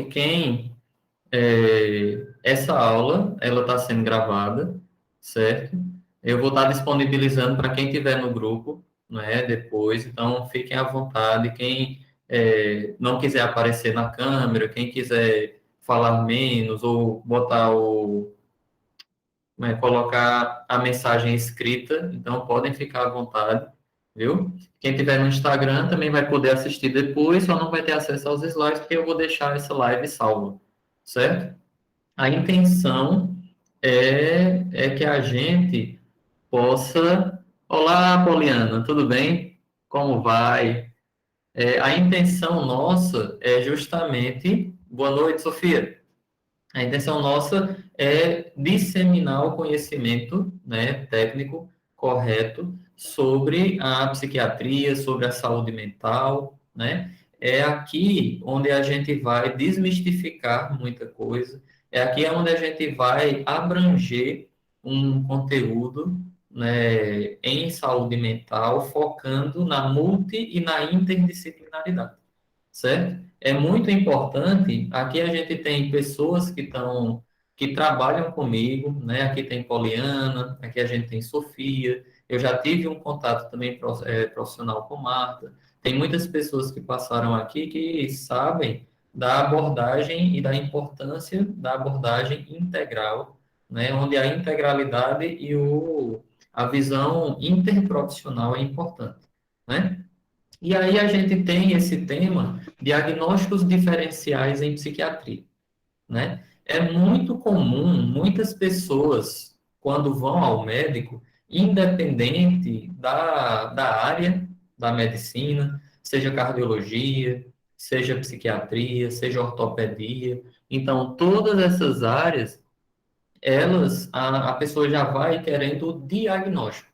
que essa aula, ela está sendo gravada, certo? Eu vou estar disponibilizando para quem estiver no grupo, né, depois, então fiquem à vontade, quem não quiser aparecer na câmera, quem quiser falar menos ou botar colocar a mensagem escrita, então podem ficar à vontade, viu? Quem tiver no Instagram também vai poder assistir depois, só não vai ter acesso aos slides, porque eu vou deixar essa live salva, certo? A intenção é que a gente possa. Olá, Poliana, tudo bem? Como vai? A intenção nossa é justamente. Boa noite, Sofia. A intenção nossa é disseminar o conhecimento, né, técnico correto sobre a psiquiatria, sobre a saúde mental, né? É aqui onde a gente vai desmistificar muita coisa, é aqui onde a gente vai abranger um conteúdo, né, em saúde mental, focando na multi e na interdisciplinaridade, certo? É muito importante. Aqui a gente tem pessoas que trabalham comigo, né? Aqui tem Poliana, aqui a gente tem Sofia. Eu já tive um contato também profissional com Marta. Tem muitas pessoas que passaram aqui que sabem da abordagem e da importância da abordagem integral, né? Onde a integralidade e a visão interprofissional é importante, né? E aí a gente tem esse tema, diagnósticos diferenciais em psiquiatria, né? É muito comum, muitas pessoas, quando vão ao médico, independente da área da medicina, seja cardiologia, seja psiquiatria, seja ortopedia, então todas essas áreas, a pessoa já vai querendo o diagnóstico,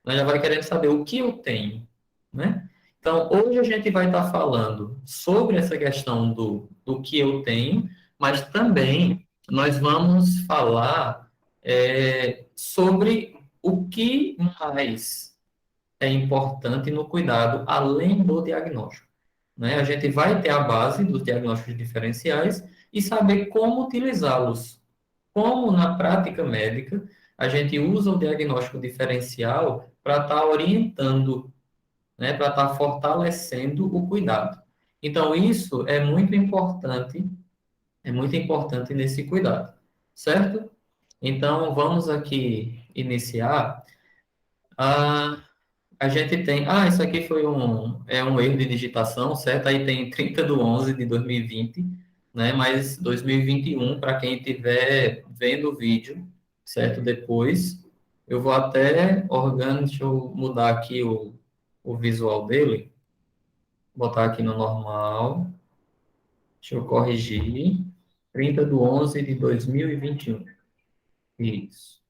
né? Já vai querendo saber o que eu tenho, né? Então, hoje a gente vai estar falando sobre essa questão do que eu tenho, mas também nós vamos falar sobre o que mais é importante no cuidado, além do diagnóstico, né? A gente vai ter a base dos diagnósticos diferenciais e saber como utilizá-los. Como na prática médica, a gente usa o diagnóstico diferencial para estar orientando, né, para estar fortalecendo o cuidado. Então, isso é muito importante nesse cuidado, certo? Então, vamos aqui iniciar. Ah, a gente tem. Ah, isso aqui é um erro de digitação, certo? Aí tem 30/11/2020, né? Mas 2021, para quem estiver vendo o vídeo, certo? Depois, eu vou até deixa eu mudar aqui o visual dele, botar aqui no normal, deixa eu corrigir. 30/11/2021. Isso,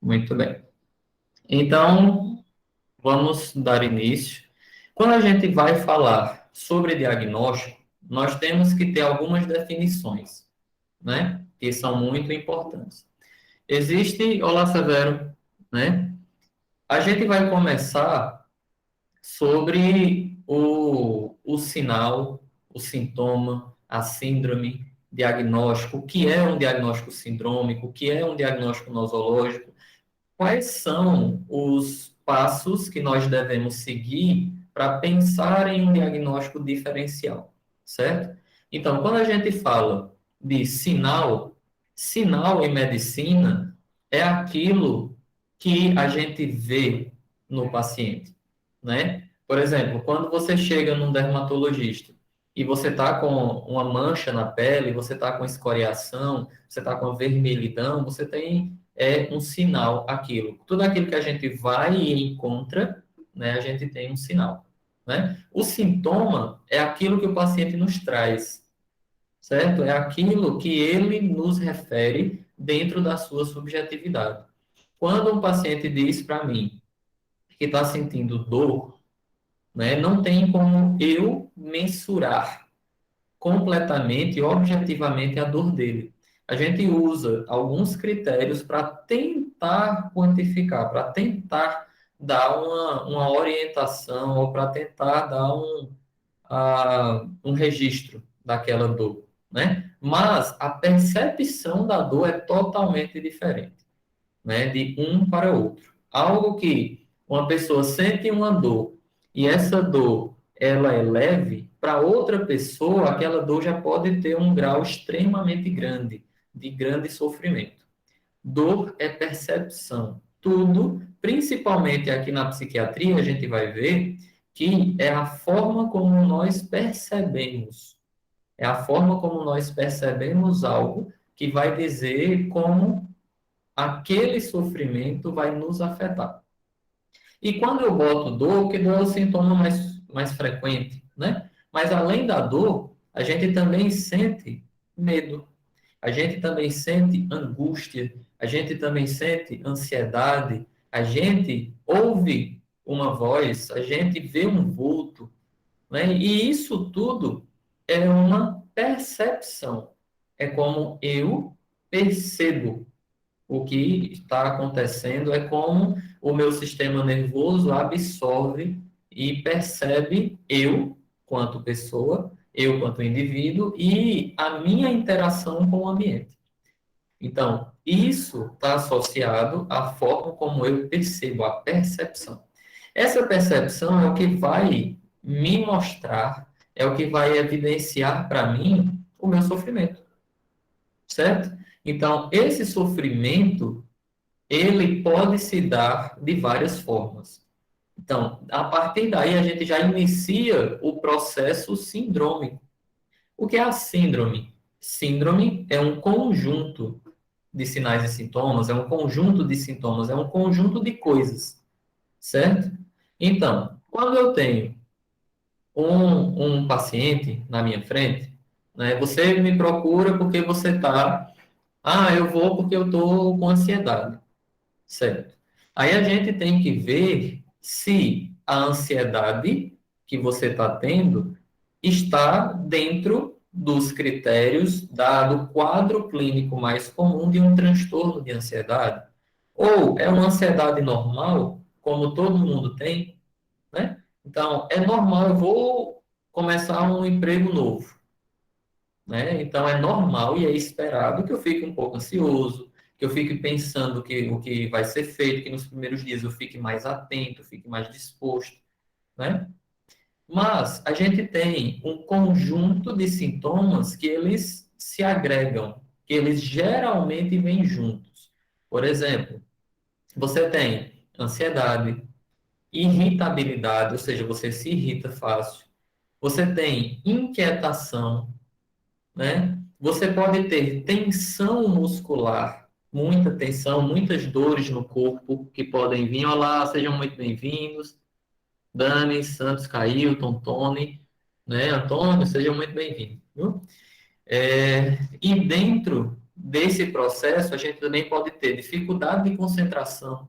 muito bem. Então, vamos dar início. Quando a gente vai falar sobre diagnóstico, nós temos que ter algumas definições, né? Que são muito importantes. Existe, olá Severo, né? A gente vai começar sobre o sinal, o sintoma, a síndrome, diagnóstico, o que é um diagnóstico sindrômico, o que é um diagnóstico nosológico, quais são os passos que nós devemos seguir para pensar em um diagnóstico diferencial, certo? Então, quando a gente fala de sinal, sinal em medicina é aquilo que a gente vê no paciente, né? Por exemplo, quando você chega num dermatologista e você está com uma mancha na pele, você está com escoriação, você está com vermelhidão, você tem um sinal aquilo. Tudo aquilo que a gente vai e encontra, né, a gente tem um sinal, né? O sintoma é aquilo que o paciente nos traz, certo? É aquilo que ele nos refere dentro da sua subjetividade. Quando um paciente diz para mim que está sentindo dor, né, não tem como eu mensurar completamente e objetivamente a dor dele. A gente usa alguns critérios para tentar quantificar, para tentar dar uma orientação ou para tentar dar um registro daquela dor, né? Mas a percepção da dor é totalmente diferente, né? De um para outro. Algo que uma pessoa sente uma dor e essa dor ela é leve, para outra pessoa aquela dor já pode ter um grau extremamente grande de grande sofrimento. Dor é percepção. Tudo, principalmente aqui na psiquiatria, a gente vai ver que é a forma como nós percebemos. É a forma como nós percebemos algo que vai dizer como aquele sofrimento vai nos afetar. E quando eu boto dor, que dor é o sintoma mais frequente, né? Mas além da dor, a gente também sente medo, a gente também sente angústia, a gente também sente ansiedade, a gente ouve uma voz, a gente vê um vulto, né? E isso tudo é uma percepção. É como eu percebo o que está acontecendo, é como o meu sistema nervoso absorve e percebe eu, quanto pessoa, eu, quanto indivíduo, e a minha interação com o ambiente. Então, isso está associado à forma como eu percebo, a percepção. Essa percepção é o que vai me mostrar, é o que vai evidenciar para mim o meu sofrimento, certo? Então, esse sofrimento, ele pode se dar de várias formas. Então, a partir daí, a gente já inicia o processo sindrômico. O que é a síndrome? Síndrome é um conjunto de sinais e sintomas, é um conjunto de sintomas, é um conjunto de coisas, certo? Então, quando eu tenho um paciente na minha frente, né, você me procura porque você está, eu vou porque eu estou com ansiedade, certo? Aí a gente tem que ver se a ansiedade que você está tendo está dentro dos critérios do quadro clínico mais comum de um transtorno de ansiedade. Ou é uma ansiedade normal, como todo mundo tem, né? Então, é normal, eu vou começar um emprego novo, né? Então, é normal e é esperado que eu fique um pouco ansioso, que eu fique pensando o que vai ser feito, que nos primeiros dias eu fique mais atento, fique mais disposto, né? Mas a gente tem um conjunto de sintomas que eles se agregam, que eles geralmente vêm juntos. Por exemplo, você tem ansiedade, irritabilidade, ou seja, você se irrita fácil. Você tem inquietação, né? Você pode ter tensão muscular, muita tensão, muitas dores no corpo que podem vir. Olá, sejam muito bem-vindos. Dani, Santos, Cailton, Tony, né? Antônio, sejam muito bem-vindos. Viu? E dentro desse processo, a gente também pode ter dificuldade de concentração,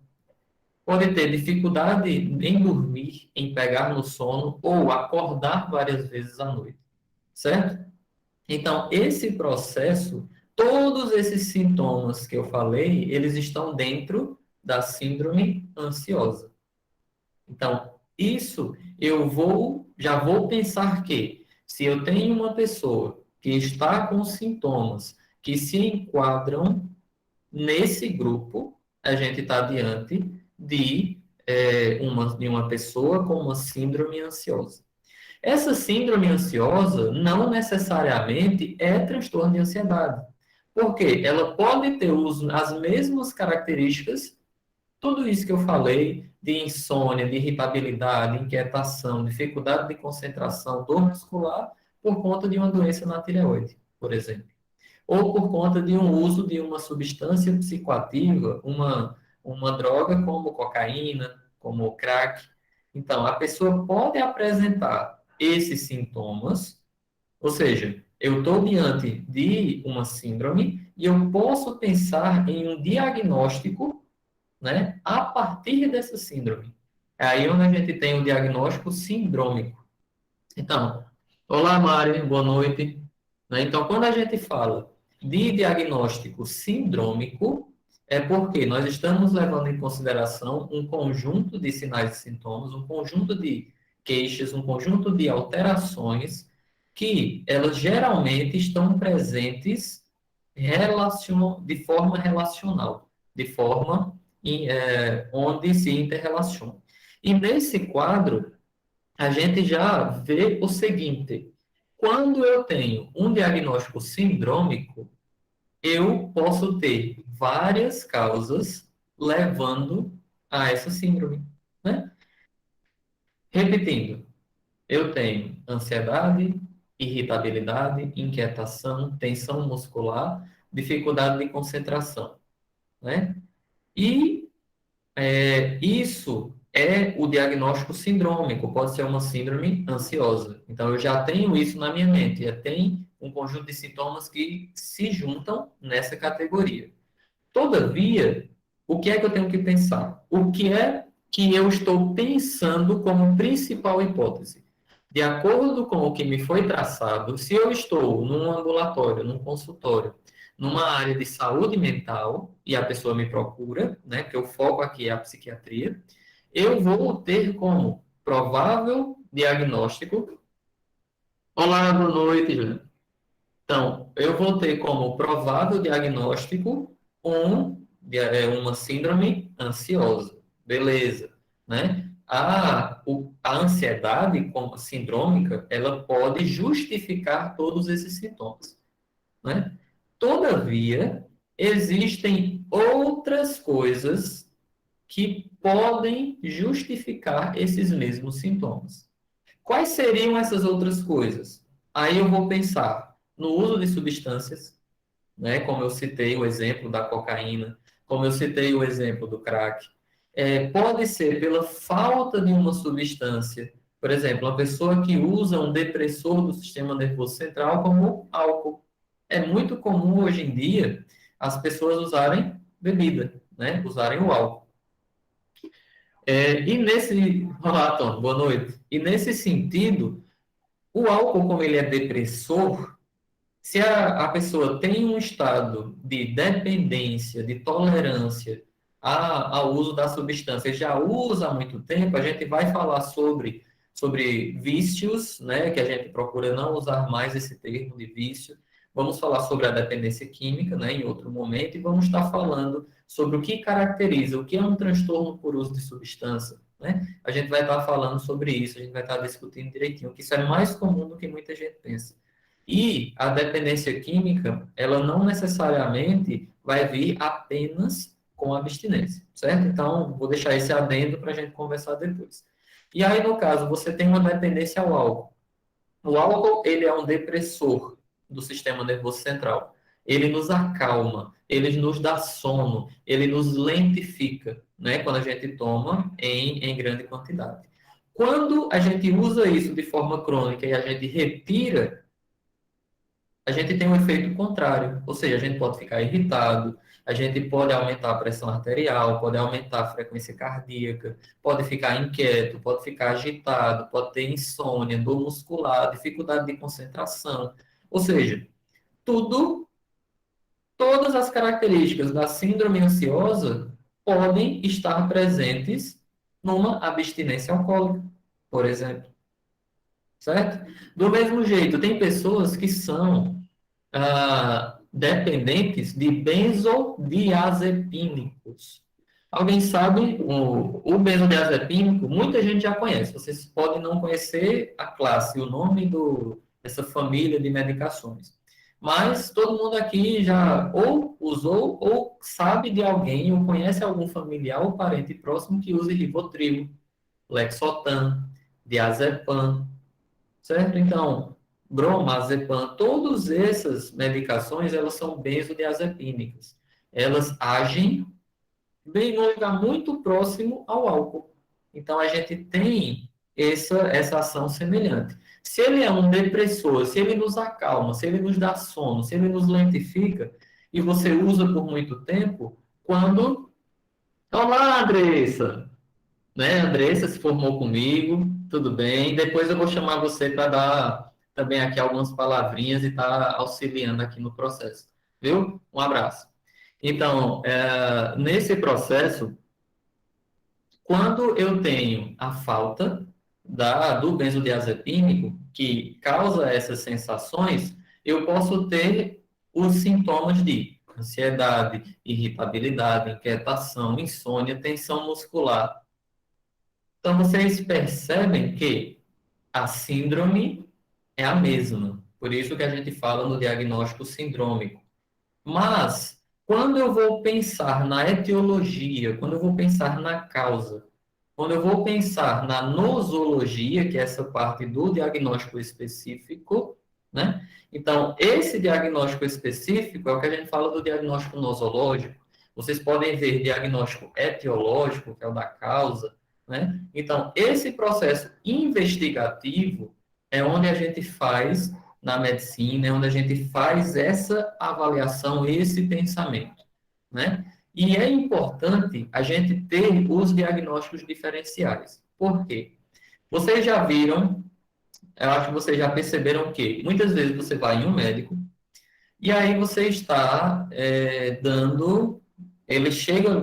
pode ter dificuldade em dormir, em pegar no sono ou acordar várias vezes à noite, certo? Então, esse processo, todos esses sintomas que eu falei, eles estão dentro da síndrome ansiosa. Então, isso já vou pensar que se eu tenho uma pessoa que está com sintomas que se enquadram nesse grupo, a gente está diante de uma pessoa com uma síndrome ansiosa. Essa síndrome ansiosa não necessariamente é transtorno de ansiedade, porque ela pode ter as mesmas características, tudo isso que eu falei, de insônia, de irritabilidade, inquietação, dificuldade de concentração, dor muscular, por conta de uma doença na tireoide, por exemplo. Ou por conta de um uso de uma substância psicoativa, uma droga como cocaína, como crack. Então, a pessoa pode apresentar esses sintomas, ou seja, eu estou diante de uma síndrome e eu posso pensar em um diagnóstico, né, a partir dessa síndrome. É aí onde a gente tem o diagnóstico sindrômico. Então, olá, Mari, boa noite. Né? Então, quando a gente fala de diagnóstico sindrômico, é porque nós estamos levando em consideração um conjunto de sinais e sintomas, um conjunto de queixas, um conjunto de alterações que elas geralmente estão presentes de forma relacional, de forma onde se interrelacionam. E nesse quadro, a gente já vê o seguinte: quando eu tenho um diagnóstico sindrômico, eu posso ter várias causas levando a essa síndrome, né? Repetindo, eu tenho ansiedade, irritabilidade, inquietação, tensão muscular, dificuldade de concentração, né? E isso é o diagnóstico sindrômico, pode ser uma síndrome ansiosa. Então, eu já tenho isso na minha mente, já tem um conjunto de sintomas que se juntam nessa categoria. Todavia, o que é que eu tenho que pensar? O que é que eu estou pensando como principal hipótese? De acordo com o que me foi traçado, se eu estou num ambulatório, num consultório, numa área de saúde mental, e a pessoa me procura, né, que o foco aqui é a psiquiatria, eu vou ter como provável diagnóstico. Olá, boa noite, Juliana. Então, eu vou ter como provável diagnóstico uma síndrome ansiosa. Beleza, né? A ansiedade como sindrômica, ela pode justificar todos esses sintomas, né? Todavia, existem outras coisas que podem justificar esses mesmos sintomas. Quais seriam essas outras coisas? Aí eu vou pensar no uso de substâncias, né? Como eu citei o exemplo da cocaína, como eu citei o exemplo do crack. Pode ser pela falta de uma substância. Por exemplo, uma pessoa que usa um depressor do sistema nervoso central como álcool. É muito comum hoje em dia as pessoas usarem bebida, né? Usarem o álcool. E nesse... Olá, Tom, boa noite. E nesse sentido, o álcool, como ele é depressor, se a pessoa tem um estado de dependência, de tolerância ao uso da substância, já usa há muito tempo, a gente vai falar sobre vícios, né, que a gente procura não usar mais esse termo de vício. Vamos falar sobre a dependência química, né, em outro momento, e vamos estar falando sobre o que caracteriza, o que é um transtorno por uso de substância, né? A gente vai estar falando sobre isso, a gente vai estar discutindo direitinho, que isso é mais comum do que muita gente pensa. E a dependência química, ela não necessariamente vai vir apenas com abstinência, certo? Então, vou deixar esse adendo para a gente conversar depois. E aí, no caso, você tem uma dependência ao álcool. O álcool, ele é um depressor do sistema nervoso central. Ele nos acalma, ele nos dá sono, ele nos lentifica, né? Quando a gente toma em grande quantidade. Quando a gente usa isso de forma crônica e a gente retira, a gente tem um efeito contrário, ou seja, a gente pode ficar irritado, a gente pode aumentar a pressão arterial, pode aumentar a frequência cardíaca, pode ficar inquieto, pode ficar agitado, pode ter insônia, dor muscular, dificuldade de concentração. Ou seja, tudo, todas as características da síndrome ansiosa podem estar presentes numa abstinência alcoólica, por exemplo, certo? Do mesmo jeito, tem pessoas que são dependentes de benzodiazepínicos. Alguém sabe o benzodiazepínico? Muita gente já conhece. Vocês podem não conhecer a classe, o nome dessa família de medicações. Mas todo mundo aqui já ou usou ou sabe de alguém ou conhece algum familiar ou parente próximo que use Rivotril, Lexotan, diazepam, certo? Então, bromazepam, todas essas medicações, elas são benzodiazepínicas. Elas agem bem num lugar muito próximo ao álcool. Então, a gente tem essa ação semelhante. Se ele é um depressor, se ele nos acalma, se ele nos dá sono, se ele nos lentifica, e você usa por muito tempo, quando... Olá, Andressa! Né? A Andressa se formou comigo, tudo bem. Depois eu vou chamar você para dar também aqui algumas palavrinhas e estar auxiliando aqui no processo, viu? Um abraço. Então, nesse processo, quando eu tenho a falta, do benzodiazepínico, que causa essas sensações, eu posso ter os sintomas de ansiedade, irritabilidade, inquietação, insônia, tensão muscular. Então, vocês percebem que a síndrome é a mesma. Por isso que a gente fala no diagnóstico sindrômico. Mas, quando eu vou pensar na etiologia, quando eu vou pensar na causa, quando eu vou pensar na nosologia, que é essa parte do diagnóstico específico, né? Então, esse diagnóstico específico é o que a gente fala do diagnóstico nosológico. Vocês podem ver diagnóstico etiológico, que é o da causa, né? Então, esse processo investigativo é onde a gente faz na medicina, é onde a gente faz essa avaliação, esse pensamento, né? E é importante a gente ter os diagnósticos diferenciais. Por quê? Vocês já viram, eu acho que vocês já perceberam que muitas vezes você vai em um médico e aí você está dando,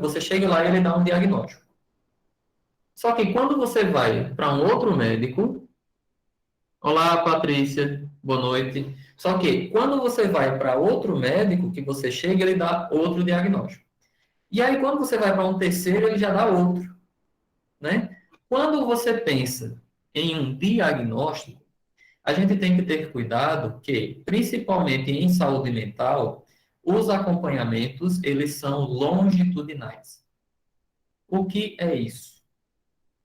você chega lá e ele dá um diagnóstico. Só que quando você vai para um outro médico, olá, Patrícia, boa noite. Só que quando você vai para outro médico, que você chega, ele dá outro diagnóstico. E aí, quando você vai para um terceiro, ele já dá outro, né? Quando você pensa em um diagnóstico, a gente tem que ter cuidado que, principalmente em saúde mental, os acompanhamentos, eles são longitudinais. O que é isso?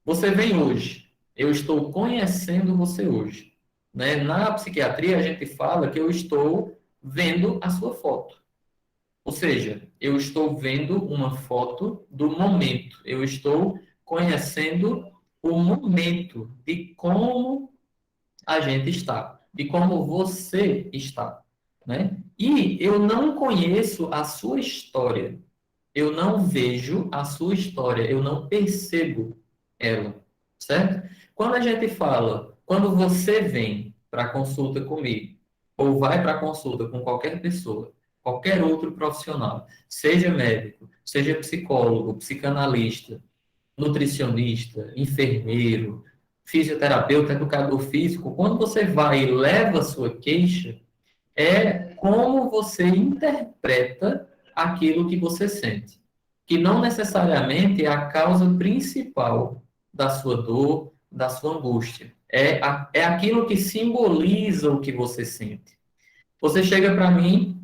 Você vem hoje, eu estou conhecendo você hoje, né? Na psiquiatria, a gente fala que eu estou vendo a sua foto. Ou seja, eu estou vendo uma foto do momento, eu estou conhecendo o momento de como a gente está, de como você está, né? E eu não conheço a sua história, eu não vejo a sua história, eu não percebo ela, certo? Quando a gente fala, quando você vem para consulta comigo, ou vai para consulta com qualquer pessoa, qualquer outro profissional, seja médico, seja psicólogo, psicanalista, nutricionista, enfermeiro, fisioterapeuta, educador físico, quando você vai e leva a sua queixa, é como você interpreta aquilo que você sente, que não necessariamente é a causa principal da sua dor, da sua angústia. É aquilo que simboliza o que você sente. Você chega para mim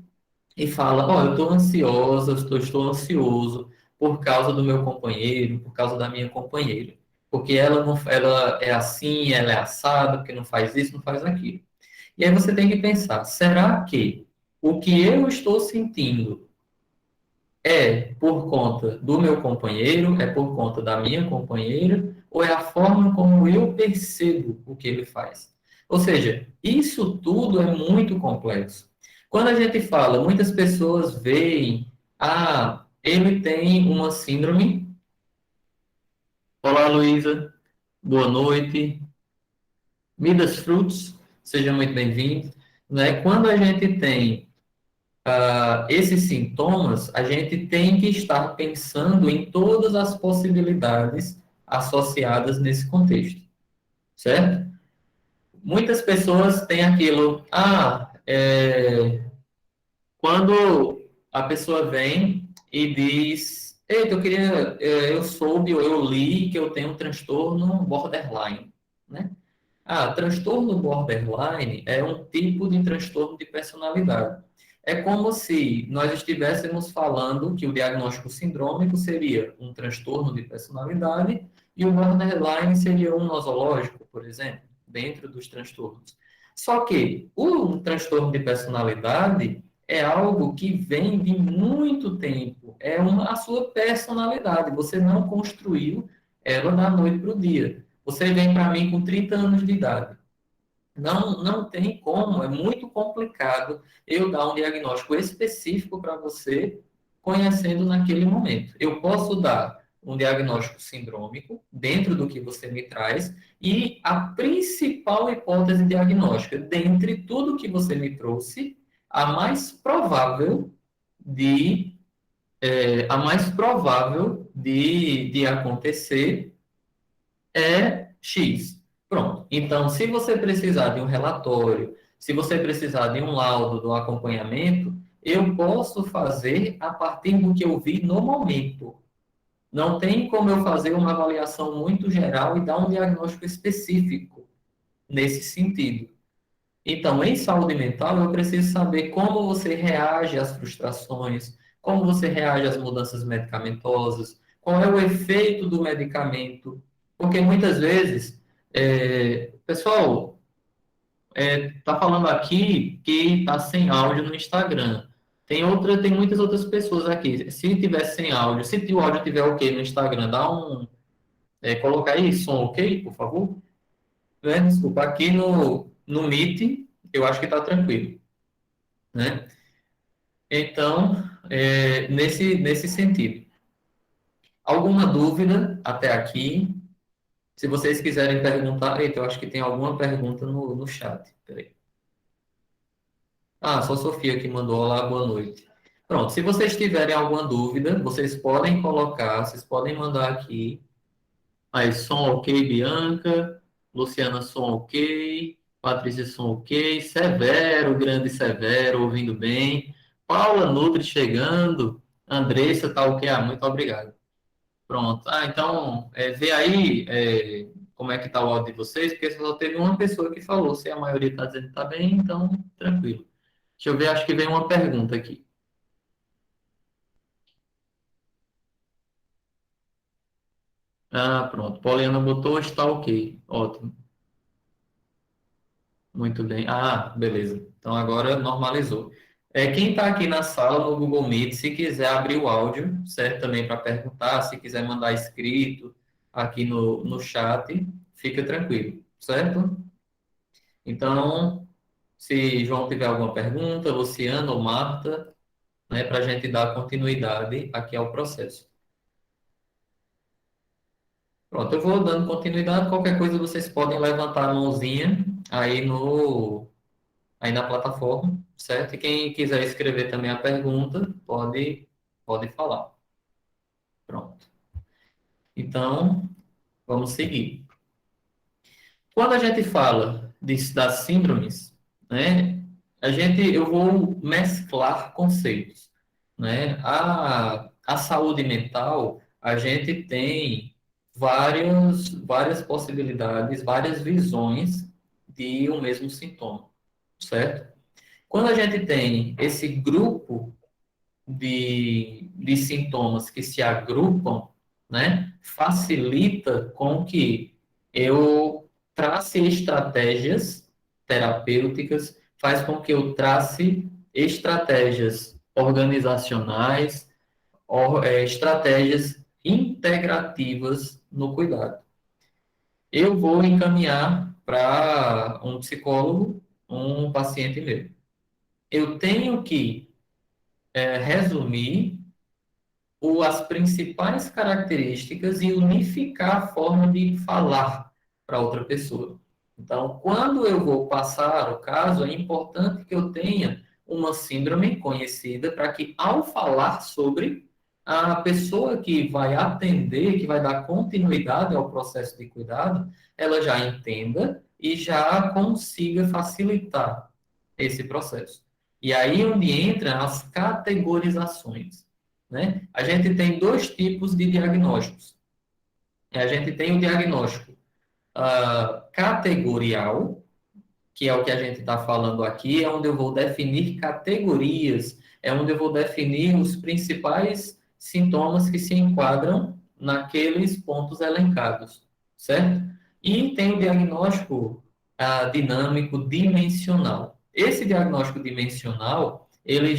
e fala: Ó, eu estou ansiosa, estou ansioso por causa do meu companheiro, por causa da minha companheira. Porque ela, não, ela é assim, ela é assada, porque não faz isso, não faz aquilo. E aí você tem que pensar: será que o que eu estou sentindo é por conta do meu companheiro, é por conta da minha companheira, ou é a forma como eu percebo o que ele faz? Ou seja, isso tudo é muito complexo. Quando a gente fala, muitas pessoas veem, ele tem uma síndrome. Olá, Luísa, boa noite. Midas Frutos, seja muito bem-vindo. Né? Quando a gente tem esses sintomas, a gente tem que estar pensando em todas as possibilidades associadas nesse contexto, certo? Muitas pessoas têm aquilo, quando a pessoa vem e diz, eita, eu soube ou eu li que eu tenho um transtorno borderline, né? Transtorno borderline é um tipo de transtorno de personalidade. É como se nós estivéssemos falando que o diagnóstico sindrômico seria um transtorno de personalidade e o borderline seria um nosológico, por exemplo, dentro dos transtornos. Só que o transtorno de personalidade é algo que vem de muito tempo, a sua personalidade. Você não construiu ela da noite para o dia. Você vem para mim com 30 anos de idade. Não tem como, é muito complicado eu dar um diagnóstico específico para você, conhecendo naquele momento. Eu posso dar um diagnóstico sindrômico, dentro do que você me traz, e a principal hipótese diagnóstica, dentre tudo que você me trouxe, a mais provável de, de acontecer é X. Pronto. Então, se você precisar de um relatório, se você precisar de um laudo do acompanhamento, eu posso fazer a partir do que eu vi no momento. Não tem como eu fazer uma avaliação muito geral e dar um diagnóstico específico nesse sentido. Então, em saúde mental, eu preciso saber como você reage às frustrações, como você reage às mudanças medicamentosas, qual é o efeito do medicamento. Porque muitas vezes, pessoal, tá falando aqui que tá sem áudio no Instagram. Tem muitas outras pessoas aqui. Se tiver sem áudio, se o áudio tiver ok no Instagram, coloca aí som ok, por favor. Desculpa, aqui no Meet, eu acho que está tranquilo, né? Então, nesse sentido. Alguma dúvida até aqui? Se vocês quiserem perguntar, eita, eu acho que tem alguma pergunta no chat. Peraí. Ah, só a Sofia que mandou olá, boa noite. Pronto, se vocês tiverem alguma dúvida, vocês podem colocar, vocês podem mandar aqui. Aí, som ok, Bianca. Luciana, som ok. Patrícia, som ok. Severo, grande Severo, ouvindo bem. Paula Nutri chegando. Andressa, tá ok? Ah, muito obrigado. Pronto. Ah, então, vê aí como é que tá o áudio de vocês, porque só teve uma pessoa que falou. Se a maioria está dizendo que tá bem, então, tranquilo. Deixa eu ver, acho que vem uma pergunta aqui. Ah, pronto. Poliana botou, está ok. Ótimo. Muito bem. Ah, beleza. Então agora normalizou. Quem está aqui na sala no Google Meet, se quiser abrir o áudio, certo? Também para perguntar, se quiser mandar escrito aqui no chat, fica tranquilo, certo? Então, se João tiver alguma pergunta, Luciano ou Marta, né, para a gente dar continuidade aqui ao processo. Pronto, eu vou dando continuidade. Qualquer coisa vocês podem levantar a mãozinha aí aí na plataforma, certo? E quem quiser escrever também a pergunta, pode falar. Pronto. Então, vamos seguir. Quando a gente fala das síndromes, né, eu vou mesclar conceitos, né? A saúde mental, a gente tem várias possibilidades, várias visões de um mesmo sintoma, certo? Quando a gente tem esse grupo de sintomas que se agrupam, né, facilita com que eu trace estratégias terapêuticas, faz com que eu trace estratégias organizacionais, estratégias integrativas no cuidado. Eu vou encaminhar para um psicólogo, um paciente meu. Eu tenho que resumir as principais características e unificar a forma de falar para outra pessoa. Então, quando eu vou passar o caso, é importante que eu tenha uma síndrome conhecida para que, ao falar sobre, a pessoa que vai atender, que vai dar continuidade ao processo de cuidado, ela já entenda e já consiga facilitar esse processo. E aí é onde entram as categorizações, né? A gente tem dois tipos de diagnósticos. A gente tem o diagnóstico categorial, que é o que a gente está falando aqui, é onde eu vou definir categorias, é onde eu vou definir os principais sintomas que se enquadram naqueles pontos elencados, certo? E tem o diagnóstico dinâmico dimensional. Esse diagnóstico dimensional, ele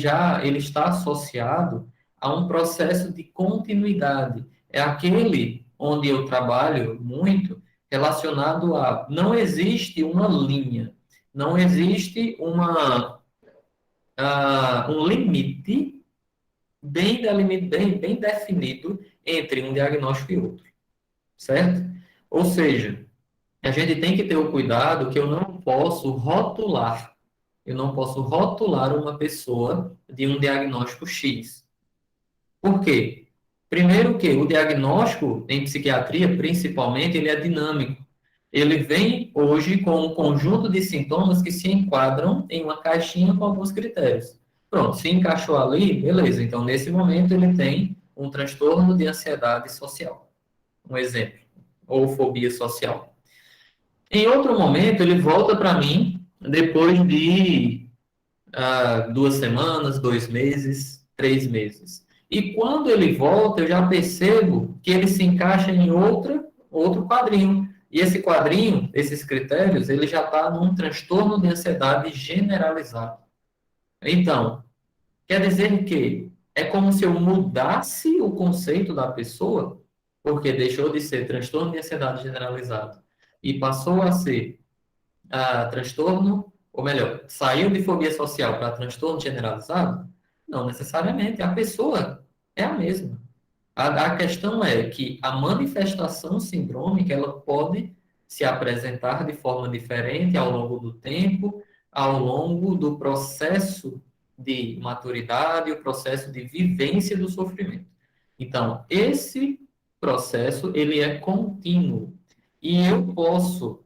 está associado a um processo de continuidade. É aquele onde eu trabalho muito relacionado a não existe uma linha, não existe um limite bem definido entre um diagnóstico e outro, certo? Ou seja, a gente tem que ter o cuidado que eu não posso rotular uma pessoa de um diagnóstico X. Por quê? Primeiro que o diagnóstico em psiquiatria, principalmente, ele é dinâmico. Ele vem hoje com um conjunto de sintomas que se enquadram em uma caixinha com alguns critérios. Pronto, se encaixou ali, beleza. Então, nesse momento, ele tem um transtorno de ansiedade social. Um exemplo. Ou fobia social. Em outro momento, ele volta para mim depois de 2 semanas, 2 meses, 3 meses. E quando ele volta, eu já percebo que ele se encaixa em outro quadrinho. E esse quadrinho, esses critérios, ele já está num transtorno de ansiedade generalizado. Então, quer dizer que é como se eu mudasse o conceito da pessoa, porque deixou de ser transtorno de ansiedade generalizado e passou a ser transtorno, ou melhor, saiu de fobia social para transtorno generalizado? Não necessariamente, a pessoa é a mesma. A questão é que a manifestação sindrômica ela pode se apresentar de forma diferente ao longo do tempo, ao longo do processo de maturidade, o processo de vivência do sofrimento. Então, esse processo ele é contínuo e eu posso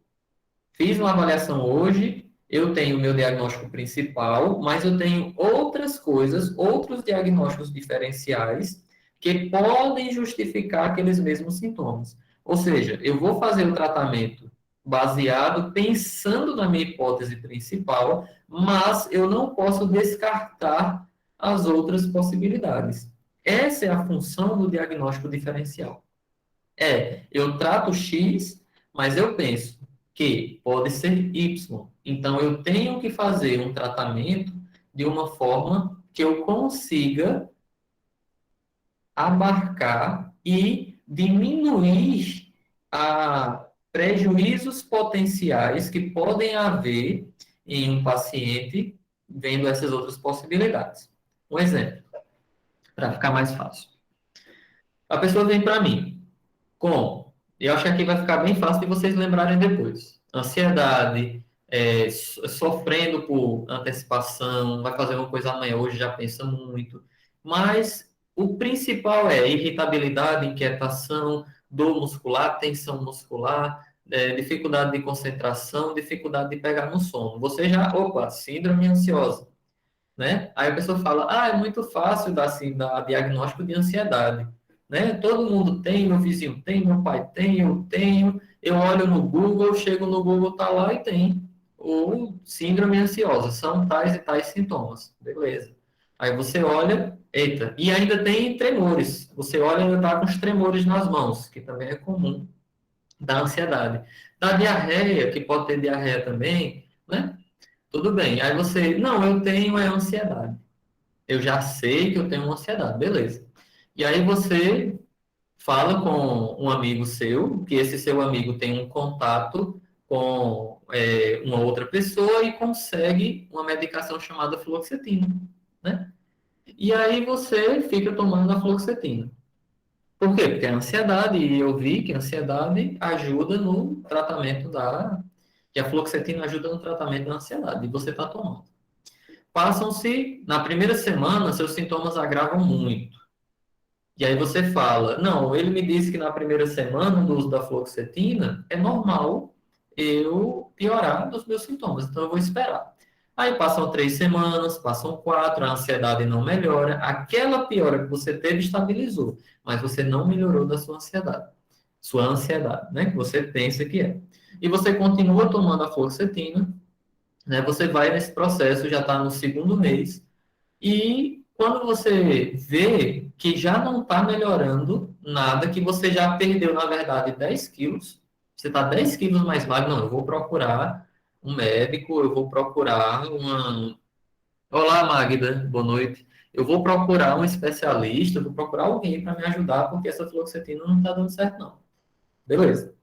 fiz uma avaliação hoje, eu tenho o meu diagnóstico principal, mas eu tenho outras coisas, outros diagnósticos diferenciais que podem justificar aqueles mesmos sintomas. Ou seja, eu vou fazer o tratamento baseado pensando na minha hipótese principal, mas eu não posso descartar as outras possibilidades. Essa é a função do diagnóstico diferencial. Eu trato X, mas eu penso que pode ser Y. Então, eu tenho que fazer um tratamento de uma forma que eu consiga abarcar e diminuir a prejuízos potenciais que podem haver em um paciente vendo essas outras possibilidades. Um exemplo, para ficar mais fácil. A pessoa vem para mim com, eu acho que aqui vai ficar bem fácil de vocês lembrarem depois. Ansiedade, sofrendo por antecipação, vai fazer uma coisa amanhã, hoje já pensa muito. Mas o principal é irritabilidade, inquietação, dor muscular, tensão muscular, dificuldade de concentração, dificuldade de pegar no sono. Você já, opa, síndrome ansiosa, né? Aí a pessoa fala, é muito fácil dar, assim, dar diagnóstico de ansiedade, né? Todo mundo tem, meu vizinho tem, meu pai tem, eu tenho, eu olho no Google, chego no Google, tá lá e tem. Ou síndrome ansiosa, são tais e tais sintomas, beleza. Aí você olha, eita, e ainda tem tremores, você olha e ainda tá com os tremores nas mãos, que também é comum da ansiedade. Da diarreia, que pode ter diarreia também, né? Tudo bem. Aí você, não, eu tenho ansiedade. Eu já sei que eu tenho ansiedade, beleza. E aí você fala com um amigo seu, que esse seu amigo tem um contato com uma outra pessoa e consegue uma medicação chamada fluoxetina, né? E aí você fica tomando a fluoxetina. Por quê? Porque a ansiedade, e eu vi que a ansiedade ajuda no tratamento que a fluoxetina ajuda no tratamento da ansiedade, e você está tomando. Passam-se, na primeira semana, seus sintomas agravam muito. E aí você fala, não, ele me disse que na primeira semana do uso da fluoxetina é normal eu piorar dos meus sintomas, então eu vou esperar. Aí passam 3 semanas, passam 4, a ansiedade não melhora, aquela piora que você teve estabilizou, mas você não melhorou da sua ansiedade, né, que você pensa que é. E você continua tomando a fluoxetina, né, você vai nesse processo, já está no segundo mês, e quando você vê que já não está melhorando nada, que você já perdeu, na verdade, 10 quilos, você está 10 quilos mais magro, não, eu vou procurar um médico, eu vou procurar uma... Olá, Magda, boa noite. Eu vou procurar um especialista, eu vou procurar alguém para me ajudar, porque essa fluoxetina não está dando certo, não. Beleza.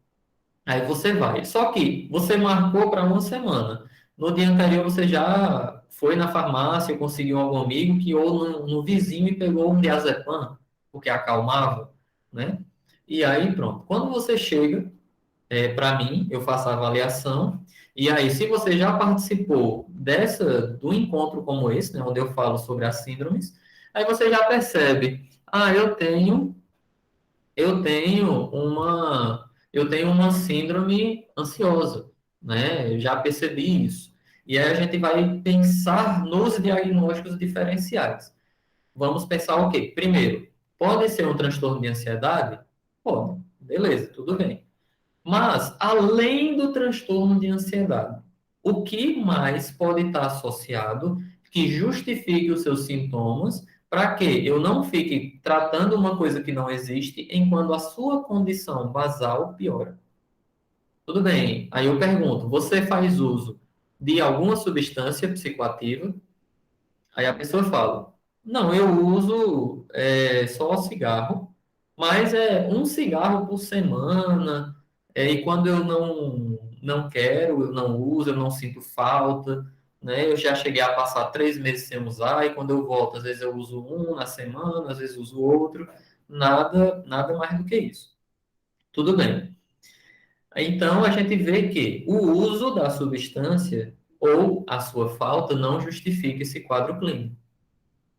Aí você vai. Só que você marcou para uma semana. No dia anterior você já foi na farmácia, conseguiu algum amigo que ou no vizinho e pegou um diazepam, porque acalmava, né? E aí pronto. Quando você chega para mim, eu faço a avaliação. E aí, se você já participou do encontro como esse, né, onde eu falo sobre as síndromes, aí você já percebe, eu tenho eu tenho uma síndrome ansiosa, né? Eu já percebi isso. E aí a gente vai pensar nos diagnósticos diferenciais. Vamos pensar o quê? Primeiro, pode ser um transtorno de ansiedade? Pode. Beleza, tudo bem. Mas, além do transtorno de ansiedade, o que mais pode estar associado que justifique os seus sintomas para que eu não fique tratando uma coisa que não existe enquanto a sua condição basal piora? Tudo bem. Aí eu pergunto: você faz uso de alguma substância psicoativa? Aí a pessoa fala: não, eu uso só cigarro, mas é um cigarro por semana, e quando eu não quero, eu não uso, eu não sinto falta, né? Eu já cheguei a passar 3 meses sem usar, e quando eu volto, às vezes eu uso um na semana, às vezes uso outro, nada mais do que isso. Tudo bem. Então, a gente vê que o uso da substância ou a sua falta não justifica esse quadro clínico.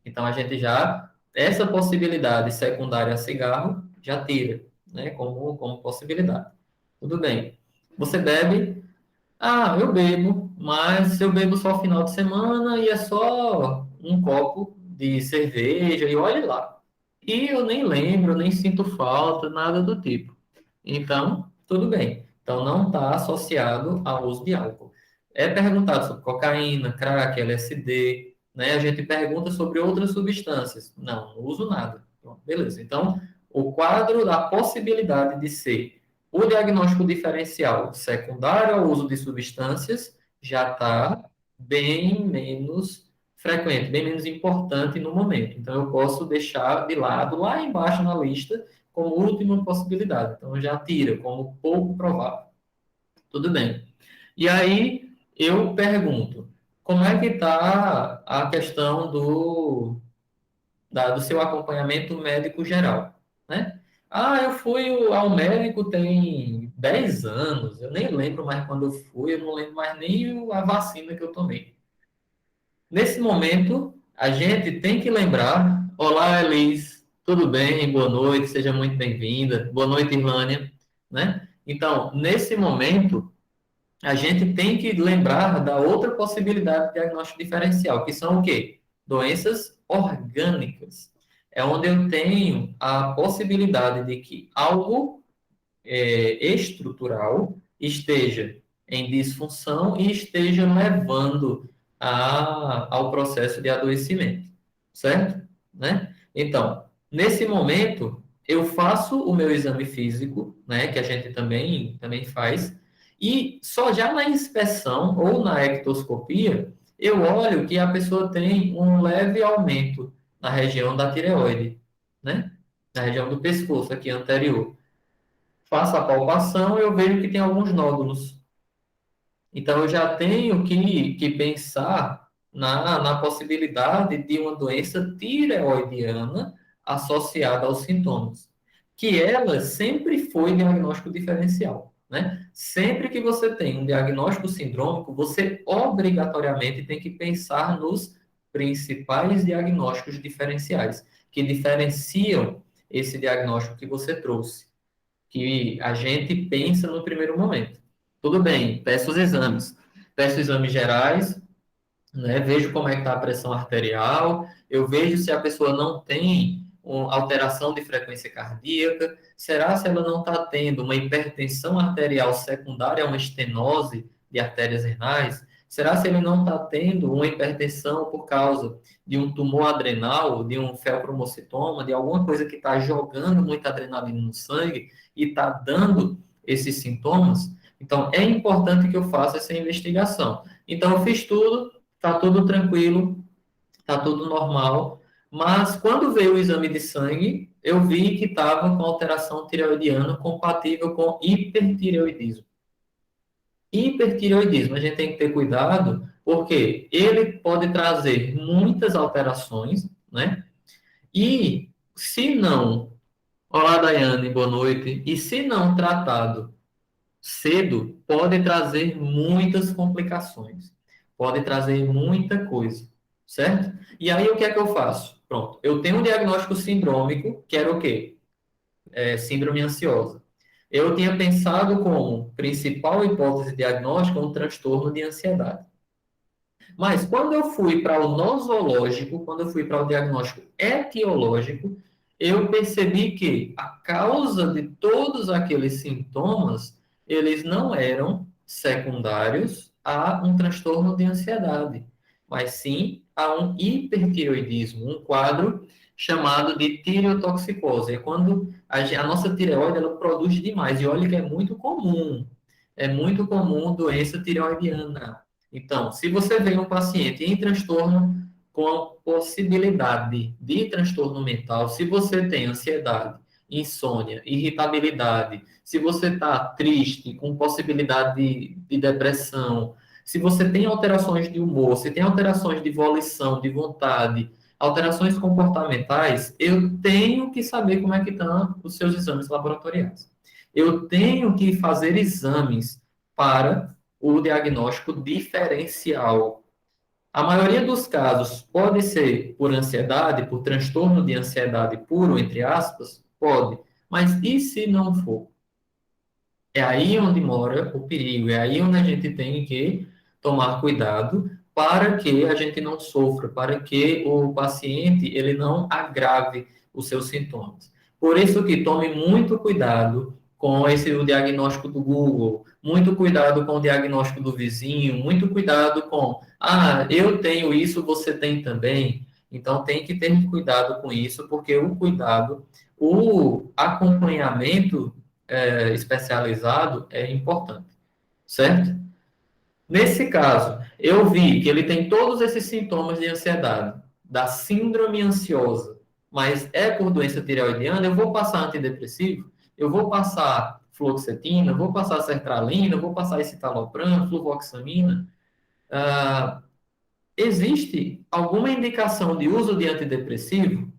Então, a gente já, essa possibilidade secundária a cigarro, já tira, né, como possibilidade. Tudo bem. Você bebe? Ah, eu bebo, mas eu bebo só final de semana e é só um copo de cerveja e olhe lá. E eu nem lembro, nem sinto falta, nada do tipo. Então, tudo bem. Então, não está associado ao uso de álcool. É perguntado sobre cocaína, crack, LSD, né? A gente pergunta sobre outras substâncias. Não uso nada. Pronto, beleza. Então, o quadro da possibilidade de ser o diagnóstico diferencial secundário ao uso de substâncias já está bem menos frequente, bem menos importante no momento. Então, eu posso deixar de lado, lá embaixo na lista, como última possibilidade. Então, já tira como pouco provável. Tudo bem. E aí, eu pergunto, como é que está a questão do seu acompanhamento médico geral, né? Ah, eu fui ao médico tem 10 anos, eu nem lembro mais quando eu fui, eu não lembro mais nem a vacina que eu tomei. Nesse momento, a gente tem que lembrar: olá, Elis, tudo bem? Boa noite, seja muito bem-vinda. Boa noite, Irlânia, né? Então, nesse momento, a gente tem que lembrar da outra possibilidade de diagnóstico diferencial, que são o quê? Doenças orgânicas. É onde eu tenho a possibilidade de que algo estrutural esteja em disfunção e esteja levando ao processo de adoecimento, certo? Né? Então, nesse momento, eu faço o meu exame físico, né, que a gente também faz, e só já na inspeção ou na ectoscopia, eu olho que a pessoa tem um leve aumento na região da tireoide, né? Na região do pescoço aqui anterior. Faço a palpação, eu vejo que tem alguns nódulos. Então, eu já tenho que pensar na possibilidade de uma doença tireoidiana associada aos sintomas, que ela sempre foi diagnóstico diferencial, né? Sempre que você tem um diagnóstico sindrômico, você obrigatoriamente tem que pensar nos principais diagnósticos diferenciais, que diferenciam esse diagnóstico que você trouxe, que a gente pensa no primeiro momento. Tudo bem, peço os exames. Peço exames gerais, né? Vejo como é que está a pressão arterial, eu vejo se a pessoa não tem uma alteração de frequência cardíaca, será se ela não está tendo uma hipertensão arterial secundária a uma estenose de artérias renais? Será se ele não está tendo uma hipertensão por causa de um tumor adrenal, de um feocromocitoma, de alguma coisa que está jogando muita adrenalina no sangue e está dando esses sintomas? Então, é importante que eu faça essa investigação. Então, eu fiz tudo, tá tudo tranquilo, tá tudo normal, mas quando veio o exame de sangue, eu vi que estava com alteração tireoidiana compatível com hipertireoidismo. Hipertireoidismo, a gente tem que ter cuidado, porque ele pode trazer muitas alterações, né? E se não, olá, Daiane, boa noite. E se não tratado cedo, pode trazer muitas complicações, pode trazer muita coisa, certo? E aí o que é que eu faço? Pronto, eu tenho um diagnóstico sindrômico, que era o quê? Síndrome ansiosa. Eu tinha pensado como principal hipótese diagnóstica um transtorno de ansiedade. Mas quando eu fui para o nosológico, quando eu fui para o diagnóstico etiológico, eu percebi que a causa de todos aqueles sintomas, eles não eram secundários a um transtorno de ansiedade, mas sim a um hipertireoidismo, um quadro chamado de tireotoxicose. É quando a nossa tireoide ela produz demais, e olha que é muito comum doença tireoidiana. Então, se você vê um paciente em transtorno com a possibilidade de transtorno mental, se você tem ansiedade, insônia, irritabilidade, se você está triste, com possibilidade de depressão, se você tem alterações de humor, se tem alterações de volição, de vontade, alterações comportamentais, eu tenho que saber como é que estão os seus exames laboratoriais. Eu tenho que fazer exames para o diagnóstico diferencial. A maioria dos casos pode ser por ansiedade, por transtorno de ansiedade puro, entre aspas, pode. Mas e se não for? É aí onde mora o perigo, é aí onde a gente tem que tomar cuidado para que a gente não sofra, para que o paciente ele não agrave os seus sintomas. Por isso que tome muito cuidado com o diagnóstico do Google, muito cuidado com o diagnóstico do vizinho, muito cuidado com, eu tenho isso, você tem também. Então tem que ter cuidado com isso, porque o cuidado, o acompanhamento especializado é importante, certo? Nesse caso, eu vi que ele tem todos esses sintomas de ansiedade, da síndrome ansiosa, mas é por doença tireoidiana, eu vou passar antidepressivo, eu vou passar fluoxetina, eu vou passar sertralina, eu vou passar escitalopram, fluvoxamina. Ah, existe alguma indicação de uso de antidepressivo?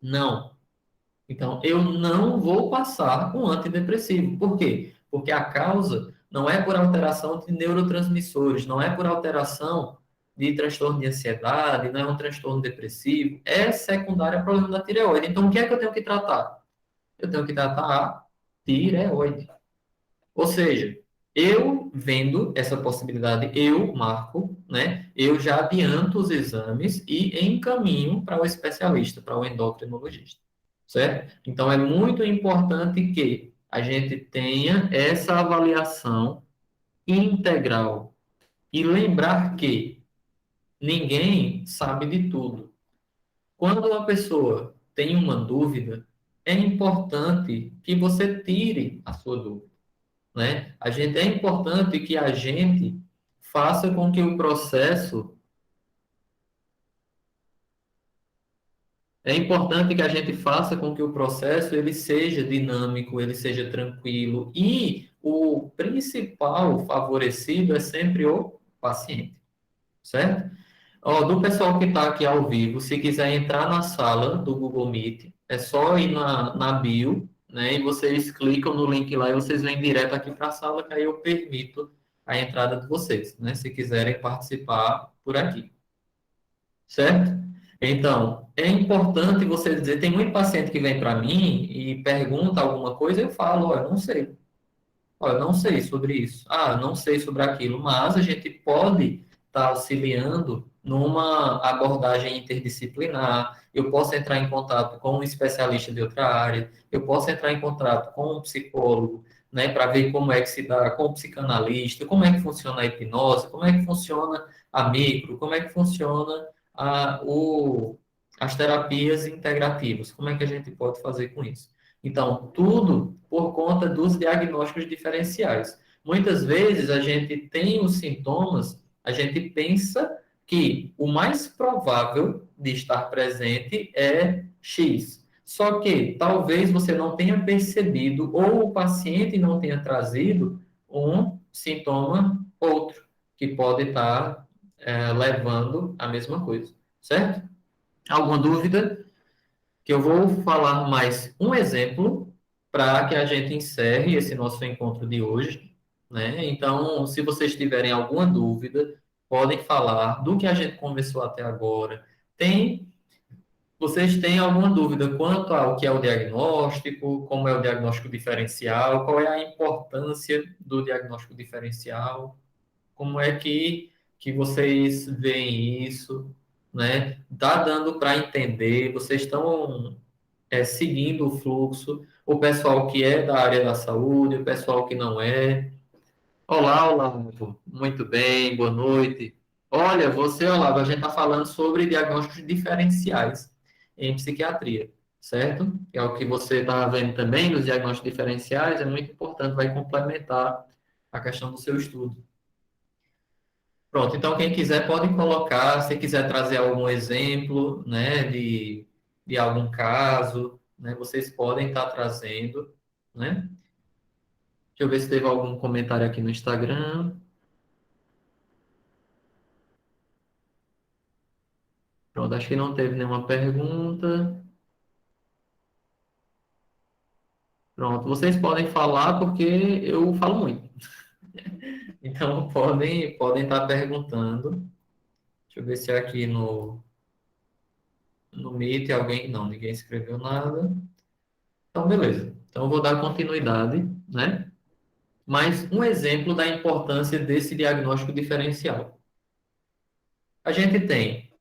Não. Então, eu não vou passar um antidepressivo. Por quê? Porque a causa não é por alteração de neurotransmissores, não é por alteração de transtorno de ansiedade, não é um transtorno depressivo, é secundário ao problema da tireoide. Então, o que é que eu tenho que tratar? Eu tenho que tratar a tireoide. Ou seja, eu vendo essa possibilidade, eu, Marco, né, eu já adianto os exames e encaminho para o especialista, para o endocrinologista, certo? Então, é muito importante que a gente tenha essa avaliação integral e lembrar que ninguém sabe de tudo. Quando uma pessoa tem uma dúvida, é importante que você tire a sua dúvida, né? É importante que a gente faça com que o processo, é importante que a gente faça com que o processo ele seja dinâmico, ele seja tranquilo e o principal favorecido é sempre o paciente, certo? Ó, do pessoal que está aqui ao vivo, se quiser entrar na sala do Google Meet, é só ir na bio, né? E vocês clicam no link lá e vocês vêm direto aqui para a sala, que aí eu permito a entrada de vocês, né? Se quiserem participar por aqui, certo? Então, é importante você dizer, tem muito paciente que vem para mim e pergunta alguma coisa, eu falo, ó, eu não sei. Olha, não sei sobre isso. Não sei sobre aquilo, mas a gente pode estar auxiliando numa abordagem interdisciplinar. Eu posso entrar em contato com um especialista de outra área, eu posso entrar em contato com um psicólogo, né, para ver como é que se dá com o psicanalista, como é que funciona a hipnose, como é que funciona a micro, como é que funciona as terapias integrativas, como é que a gente pode fazer com isso. Então, tudo por conta dos diagnósticos diferenciais. Muitas vezes a gente tem os sintomas, a gente pensa que o mais provável de estar presente é X. Só que talvez você não tenha percebido ou o paciente não tenha trazido um sintoma outro, que pode estar levando a mesma coisa, certo? Alguma dúvida? Que eu vou falar mais um exemplo para que a gente encerre esse nosso encontro de hoje, né? Então, se vocês tiverem alguma dúvida, podem falar do que a gente conversou até agora. Tem Vocês têm alguma dúvida quanto ao que é o diagnóstico, como é o diagnóstico diferencial, qual é a importância do diagnóstico diferencial, como é que vocês veem isso, né? Tá dando para entender, vocês estão seguindo o fluxo, o pessoal que é da área da saúde, o pessoal que não é. Olá, Olavo. Muito bem, boa noite. Olha, você, Olavo, a gente está falando sobre diagnósticos diferenciais em psiquiatria, certo? Que é o que você está vendo também nos diagnósticos diferenciais, é muito importante, vai complementar a questão do seu estudo. Pronto, então quem quiser pode colocar, se quiser trazer algum exemplo, né, de algum caso, né, vocês podem estar trazendo, né? Deixa eu ver se teve algum comentário aqui no Instagram. Pronto, acho que não teve nenhuma pergunta. Pronto, vocês podem falar porque eu falo muito. Então podem estar perguntando. Deixa eu ver se é aqui no Meet alguém. Não, ninguém escreveu nada. Então, beleza. Então eu vou dar continuidade, né? Mais um exemplo da importância desse diagnóstico diferencial. A gente tem,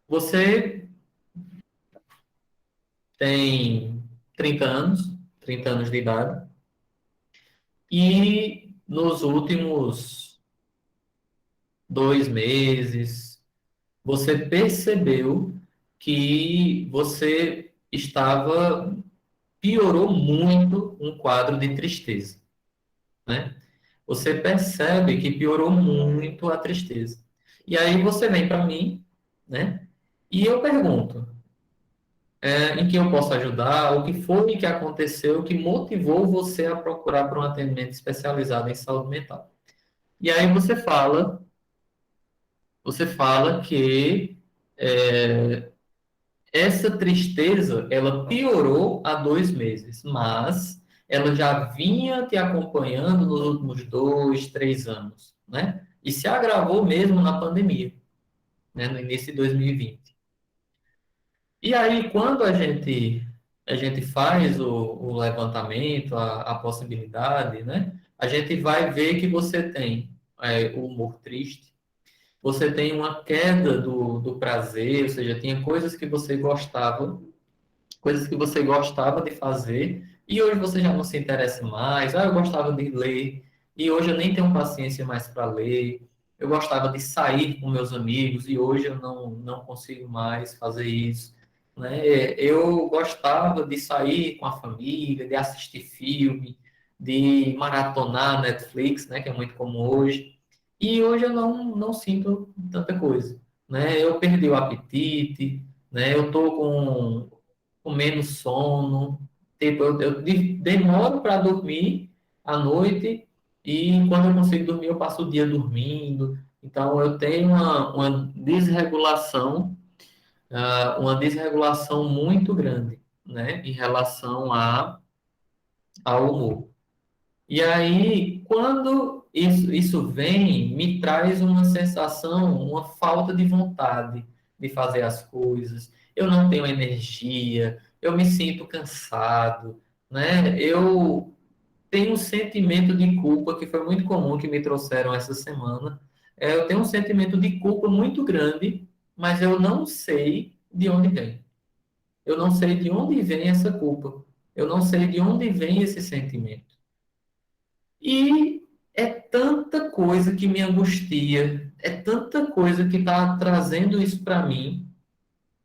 você tem 30 anos, 30 anos de idade, e nos últimos 2 meses, você percebeu que você piorou muito um quadro de tristeza, né? Você percebe que piorou muito a tristeza. E aí você vem para mim, né? E eu pergunto, em que eu posso ajudar? O que foi que aconteceu que motivou você a procurar por um atendimento especializado em saúde mental? E aí você fala que essa tristeza, ela piorou há 2 meses, mas ela já vinha te acompanhando nos últimos 2, 3 anos, né? E se agravou mesmo na pandemia, né? No início de 2020. E aí, quando a gente faz o levantamento, a possibilidade, né? A gente vai ver que você tem o humor triste, você tem uma queda do prazer, ou seja, tinha coisas que você gostava de fazer e hoje você já não se interessa mais. Ah, eu gostava de ler e hoje eu nem tenho paciência mais para ler. Eu gostava de sair com meus amigos e hoje eu não consigo mais fazer isso, né? Eu gostava de sair com a família, de assistir filme, de maratonar Netflix, né, que é muito comum hoje. E hoje eu não sinto tanta coisa, né? Eu perdi o apetite, né? Eu tô com menos sono. Tipo, eu demoro para dormir à noite e quando eu consigo dormir, eu passo o dia dormindo. Então, eu tenho uma desregulação muito grande, né, em relação ao humor. E aí, quando isso vem, me traz uma sensação, uma falta de vontade de fazer as coisas. Eu não tenho energia, eu me sinto cansado, né? Eu tenho um sentimento de culpa que foi muito comum que me trouxeram essa semana. Eu tenho um sentimento de culpa muito grande, mas eu não sei de onde vem. Eu não sei de onde vem essa culpa. Eu não sei de onde vem esse sentimento. E é tanta coisa que me angustia, é tanta coisa que está trazendo isso para mim,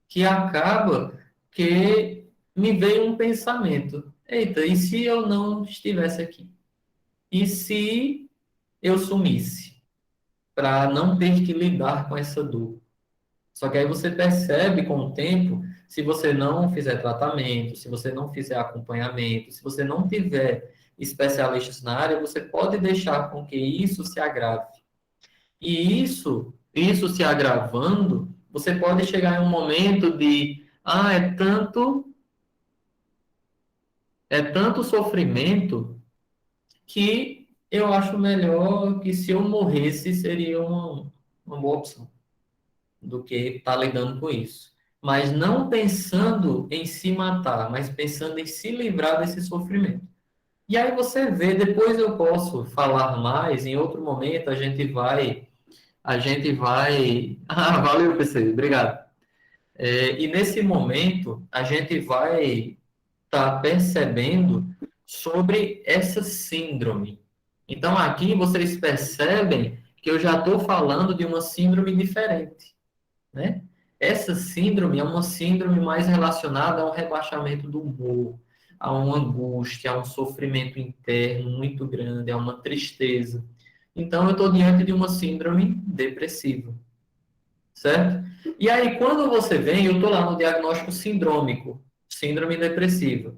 que acaba que me veio um pensamento: eita, e se eu não estivesse aqui? E se eu sumisse? Para não ter que lidar com essa dor. Só que aí você percebe com o tempo, se você não fizer tratamento, se você não fizer acompanhamento, se você não tiver especialistas na área, você pode deixar com que isso se agrave. E isso se agravando, você pode chegar em um momento de, é tanto sofrimento que eu acho melhor que se eu morresse seria uma boa opção. do que estar lidando com isso. Mas não pensando em se matar, mas pensando em se livrar desse sofrimento. E aí você vê, depois eu posso falar mais, em outro momento a gente vai. Ah, valeu, PC, obrigado. E nesse momento, a gente vai estar percebendo sobre essa síndrome. Então, aqui vocês percebem que eu já estou falando de uma síndrome diferente, né? Essa síndrome é uma síndrome mais relacionada a um rebaixamento do humor, a uma angústia, a um sofrimento interno muito grande, a uma tristeza. Então, eu estou diante de uma síndrome depressiva, certo? E aí, quando você vem, eu estou lá no diagnóstico sindrômico, síndrome depressiva.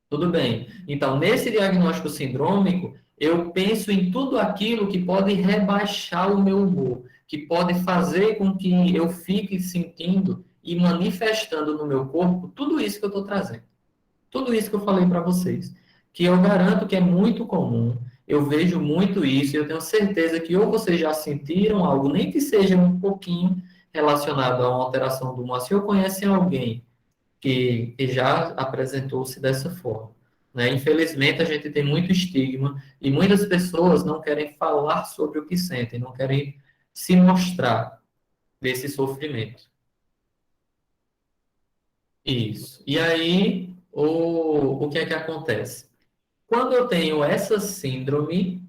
Tudo bem. Então, nesse diagnóstico sindrômico, eu penso em tudo aquilo que pode rebaixar o meu humor, que pode fazer com que eu fique sentindo e manifestando no meu corpo tudo isso que eu estou trazendo. Tudo isso que eu falei para vocês. Que eu garanto que é muito comum, eu vejo muito isso, e eu tenho certeza que ou vocês já sentiram algo, nem que seja um pouquinho relacionado a uma alteração do humor, se ou conhecem alguém que já apresentou-se dessa forma. Né? Infelizmente, a gente tem muito estigma e muitas pessoas não querem falar sobre o que sentem, não querem se mostrar desse sofrimento. Isso. E aí, o que é que acontece? Quando eu tenho essa síndrome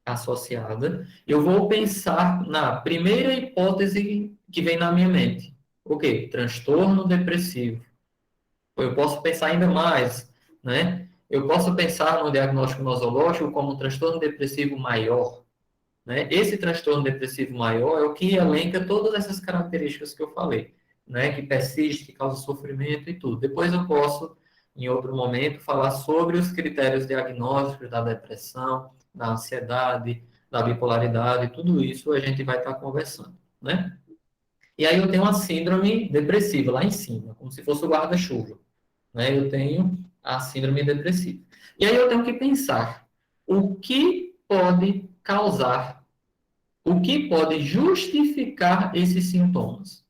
associada, eu vou pensar na primeira hipótese que vem na minha mente. O quê? Transtorno depressivo. Eu posso pensar ainda mais, né? Eu posso pensar no diagnóstico nosológico como um transtorno depressivo maior, né? Esse transtorno depressivo maior é o que elenca todas essas características que eu falei, né? Que persiste, que causa sofrimento e tudo. Depois eu posso, em outro momento, falar sobre os critérios diagnósticos da depressão, da ansiedade, da bipolaridade, tudo isso a gente vai estar conversando, né? E aí eu tenho uma síndrome depressiva lá em cima, como se fosse o guarda-chuva, né? Eu tenho a síndrome depressiva. E aí eu tenho que pensar o que pode causar, o que pode justificar esses sintomas,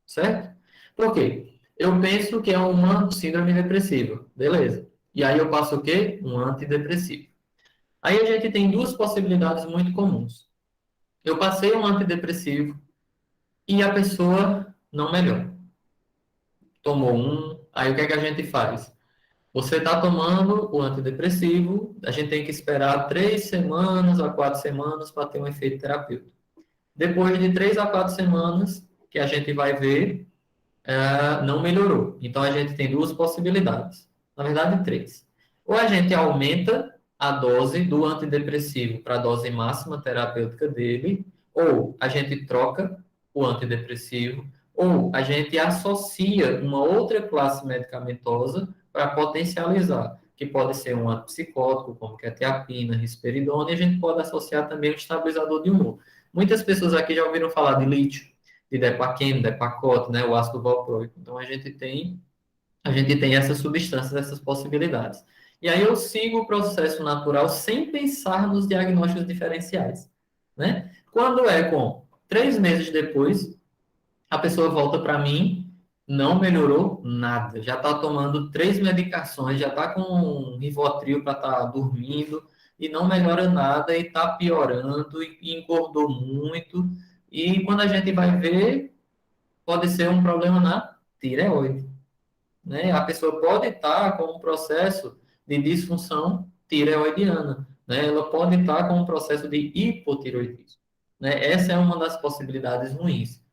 certo? Por quê? Eu penso que é uma síndrome depressiva, beleza. E aí eu passo o quê? Um antidepressivo. Aí a gente tem duas possibilidades muito comuns. Eu passei um antidepressivo e a pessoa não melhora. Tomou um, aí o que é que a gente faz? Você está tomando o antidepressivo, a gente tem que esperar 3 semanas a 4 semanas para ter um efeito terapêutico. Depois de 3 a 4 semanas, que a gente vai ver, não melhorou. Então a gente tem duas possibilidades. Na verdade, três. Ou a gente aumenta a dose do antidepressivo para a dose máxima terapêutica dele, ou a gente troca o antidepressivo, ou a gente associa uma outra classe medicamentosa para potencializar, que pode ser um antipsicótico, como quetiapina, risperidona, e a gente pode associar também um estabilizador de humor. Muitas pessoas aqui já ouviram falar de lítio, de Depaqueno, Depakote, né, o ácido valproico. Então a gente tem essas substâncias, essas possibilidades. E aí eu sigo o processo natural sem pensar nos diagnósticos diferenciais, né? Quando é com 3 meses depois, a pessoa volta para mim, não melhorou nada, já está tomando 3 medicações, já está com um Rivotril para estar dormindo e não melhora nada e está piorando e engordou muito. E quando a gente vai ver, pode ser um problema na tireoide, né? A pessoa pode estar com um processo de disfunção tireoidiana, né? Ela pode estar com um processo de hipotireoidismo, né? Essa é uma das possibilidades ruins.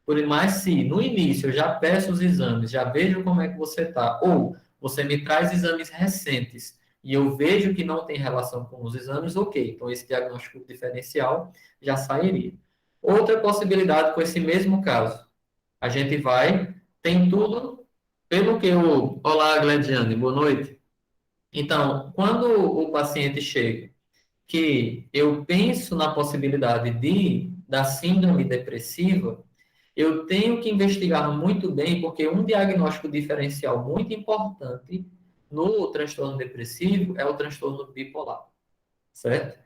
Por mais se no início eu já peço os exames, já vejo como é que você está, ou você me traz exames recentes e eu vejo que não tem relação com os exames, ok. Então esse diagnóstico diferencial já sairia. Outra possibilidade com esse mesmo caso, a gente vai, tem tudo, pelo que o... Olá, Glediane, boa noite. Então, quando o paciente chega, que eu penso na possibilidade da síndrome depressiva, eu tenho que investigar muito bem, porque um diagnóstico diferencial muito importante no transtorno depressivo é o transtorno bipolar, certo?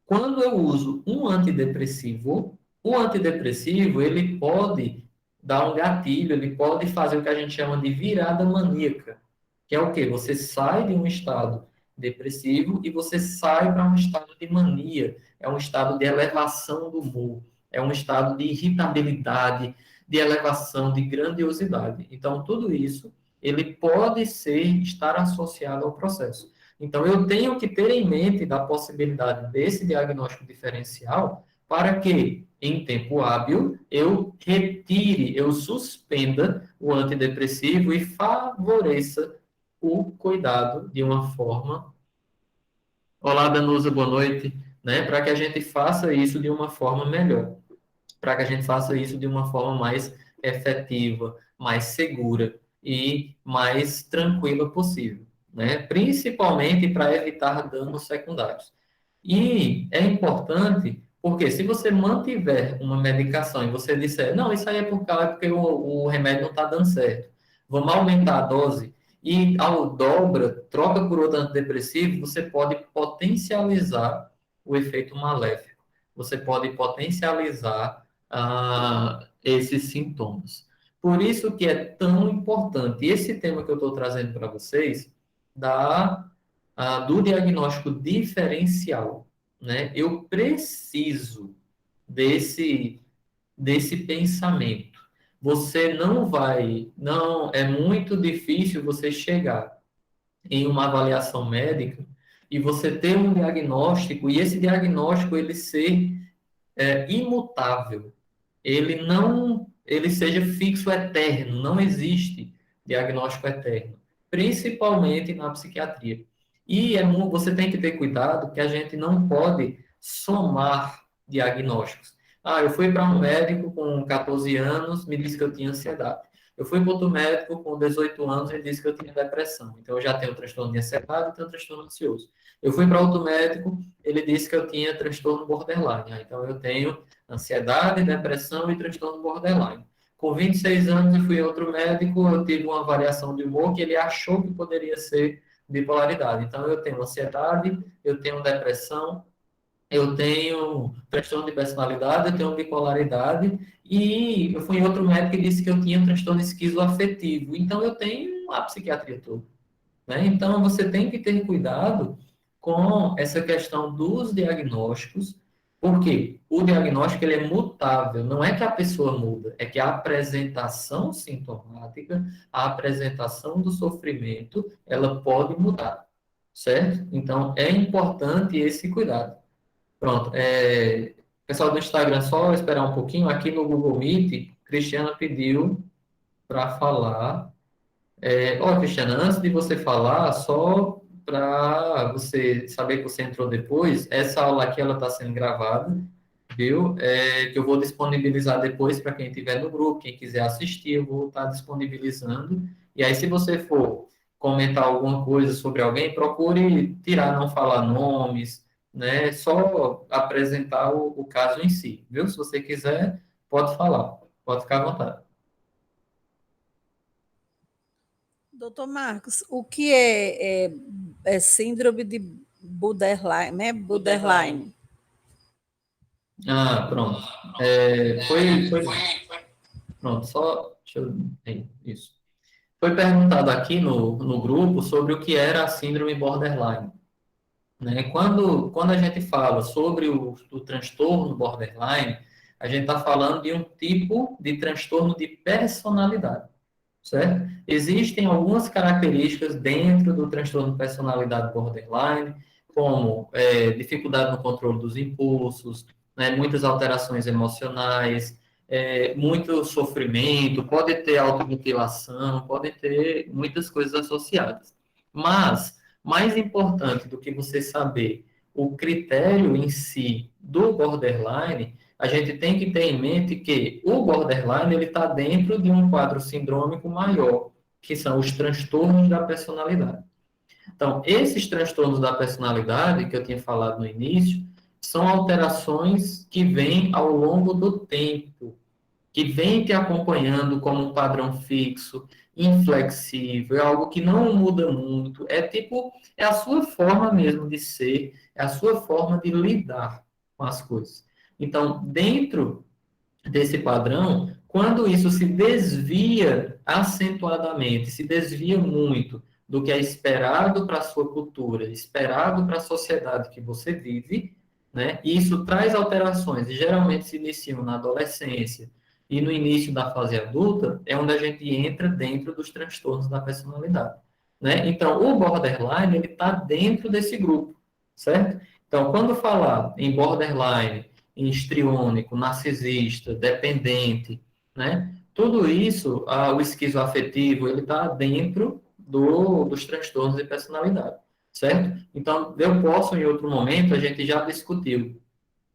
Quando eu uso um antidepressivo, O antidepressivo, ele pode dar um gatilho, ele pode fazer o que a gente chama de virada maníaca, que é o quê? Você sai de um estado depressivo e você sai para um estado de mania, é um estado de elevação do humor, é um estado de irritabilidade, de elevação, de grandiosidade. Então, tudo isso, ele pode estar associado ao processo. Então, eu tenho que ter em mente da possibilidade desse diagnóstico diferencial para que, em tempo hábil, eu retire, eu suspenda o antidepressivo e favoreça o cuidado de uma forma. Olá, Danusa, boa noite. Né? Para que a gente faça isso de uma forma melhor, para que a gente faça isso de uma forma mais efetiva, mais segura e mais tranquila possível, né? Principalmente para evitar danos secundários. E é importante, porque se você mantiver uma medicação e você disser, não, isso aí é porque o remédio não está dando certo, vamos aumentar a dose, e ao dobra, troca por outro antidepressivo, você pode potencializar o efeito maléfico. Você pode potencializar esses sintomas. Por isso que é tão importante esse tema que eu estou trazendo para vocês, do diagnóstico diferencial, né? Eu preciso desse, desse pensamento. Você não, é muito difícil você chegar em uma avaliação médica e você ter um diagnóstico, e esse diagnóstico ele ser imutável, ele seja fixo eterno, não existe diagnóstico eterno, principalmente na psiquiatria. E você tem que ter cuidado que a gente não pode somar diagnósticos. Ah, eu fui para um médico com 14 anos, me disse que eu tinha ansiedade. Eu fui para outro médico com 18 anos e disse que eu tinha depressão. Então, eu já tenho transtorno de ansiedade e tenho transtorno ansioso. Eu fui para outro médico, ele disse que eu tinha transtorno borderline. Então, eu tenho ansiedade, depressão e transtorno borderline. Com 26 anos, eu fui a outro médico, eu tive uma variação de humor que ele achou que poderia ser bipolaridade. Então, eu tenho ansiedade, eu tenho depressão, eu tenho transtorno de personalidade, eu tenho bipolaridade, e eu fui em outro médico que disse que eu tinha transtorno esquizoafetivo. Então, eu tenho a psiquiatria toda. Né? Então, você tem que ter cuidado com essa questão dos diagnósticos, porque o diagnóstico ele é mutável, não é que a pessoa muda, é que a apresentação sintomática, a apresentação do sofrimento, ela pode mudar, certo? Então, é importante esse cuidado. Pronto, pessoal do Instagram, só esperar um pouquinho, aqui no Google Meet, Cristiana pediu para falar. Cristiana, antes de você falar, só para você saber que você entrou depois, essa aula aqui ela está sendo gravada, viu? Que eu vou disponibilizar depois para quem estiver no grupo, quem quiser assistir, eu vou estar disponibilizando. E aí, se você for comentar alguma coisa sobre alguém, procure tirar, não falar nomes, né? Só apresentar o caso em si, viu? Se você quiser, pode falar, pode ficar à vontade. Doutor Marcos, o que é síndrome de Borderline, né? Borderline. Pronto. Pronto, só. Deixa eu. Isso. Foi perguntado aqui no grupo sobre o que era a síndrome borderline. Né? Quando a gente fala sobre o transtorno borderline, a gente está falando de um tipo de transtorno de personalidade, certo? Existem algumas características dentro do transtorno de personalidade borderline, como dificuldade no controle dos impulsos, né, muitas alterações emocionais, muito sofrimento, pode ter automutilação, pode ter muitas coisas associadas. Mas, mais importante do que você saber o critério em si do borderline, a gente tem que ter em mente que o borderline ele está dentro de um quadro sindrômico maior, que são os transtornos da personalidade. Então, esses transtornos da personalidade que eu tinha falado no início, são alterações que vêm ao longo do tempo, que vêm te acompanhando como um padrão fixo, inflexível, é algo que não muda muito, é a sua forma mesmo de ser, é a sua forma de lidar com as coisas. Então, dentro desse padrão, quando isso se desvia acentuadamente, se desvia muito do que é esperado para a sua cultura, esperado para a sociedade que você vive, né? E isso traz alterações, e geralmente se iniciam na adolescência e no início da fase adulta, é onde a gente entra dentro dos transtornos da personalidade, né? Então, o borderline, ele está dentro desse grupo, certo? Então, quando falar em borderline, histriônico, narcisista, dependente, né? Tudo isso, o esquizoafetivo, ele está dentro dos transtornos de personalidade, certo? Então, eu posso, em outro momento, a gente já discutiu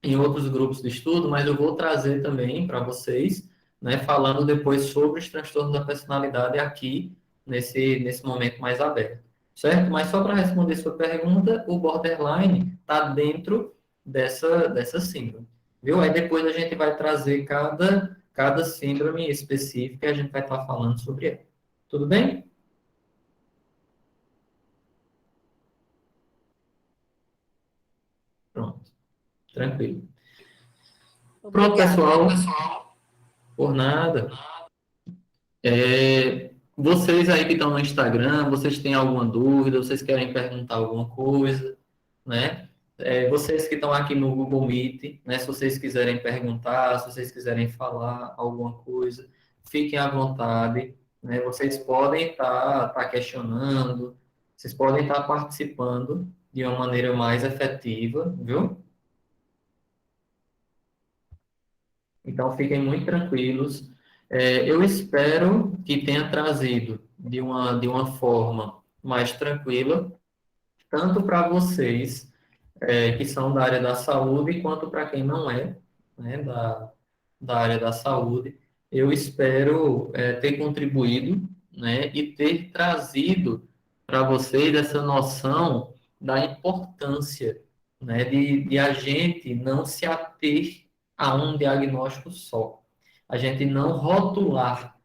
em outros grupos de estudo, mas eu vou trazer também para vocês, né, falando depois sobre os transtornos da personalidade aqui, nesse momento mais aberto, certo? Mas só para responder sua pergunta, o borderline está dentro dessa síndrome, viu? Aí depois a gente vai trazer cada síndrome específica e a gente vai estar falando sobre ela. Tudo bem? Pronto, tranquilo. Pronto, Obrigada. pessoal, por nada. Vocês aí que estão no Instagram, vocês têm alguma dúvida, vocês querem perguntar alguma coisa, né? Vocês que estão aqui no Google Meet, né? Se vocês quiserem perguntar, se vocês quiserem falar alguma coisa, fiquem à vontade, né? Vocês podem estar questionando, vocês podem estar participando de uma maneira mais efetiva, viu? Então, fiquem muito tranquilos. Eu espero que tenha trazido de uma forma mais tranquila, tanto para vocês, que são da área da saúde, quanto para quem não é, né, da área da saúde. Eu espero, ter contribuído, né, e ter trazido para vocês essa noção da importância, né, de a gente não se ater a um diagnóstico só. A gente não rotular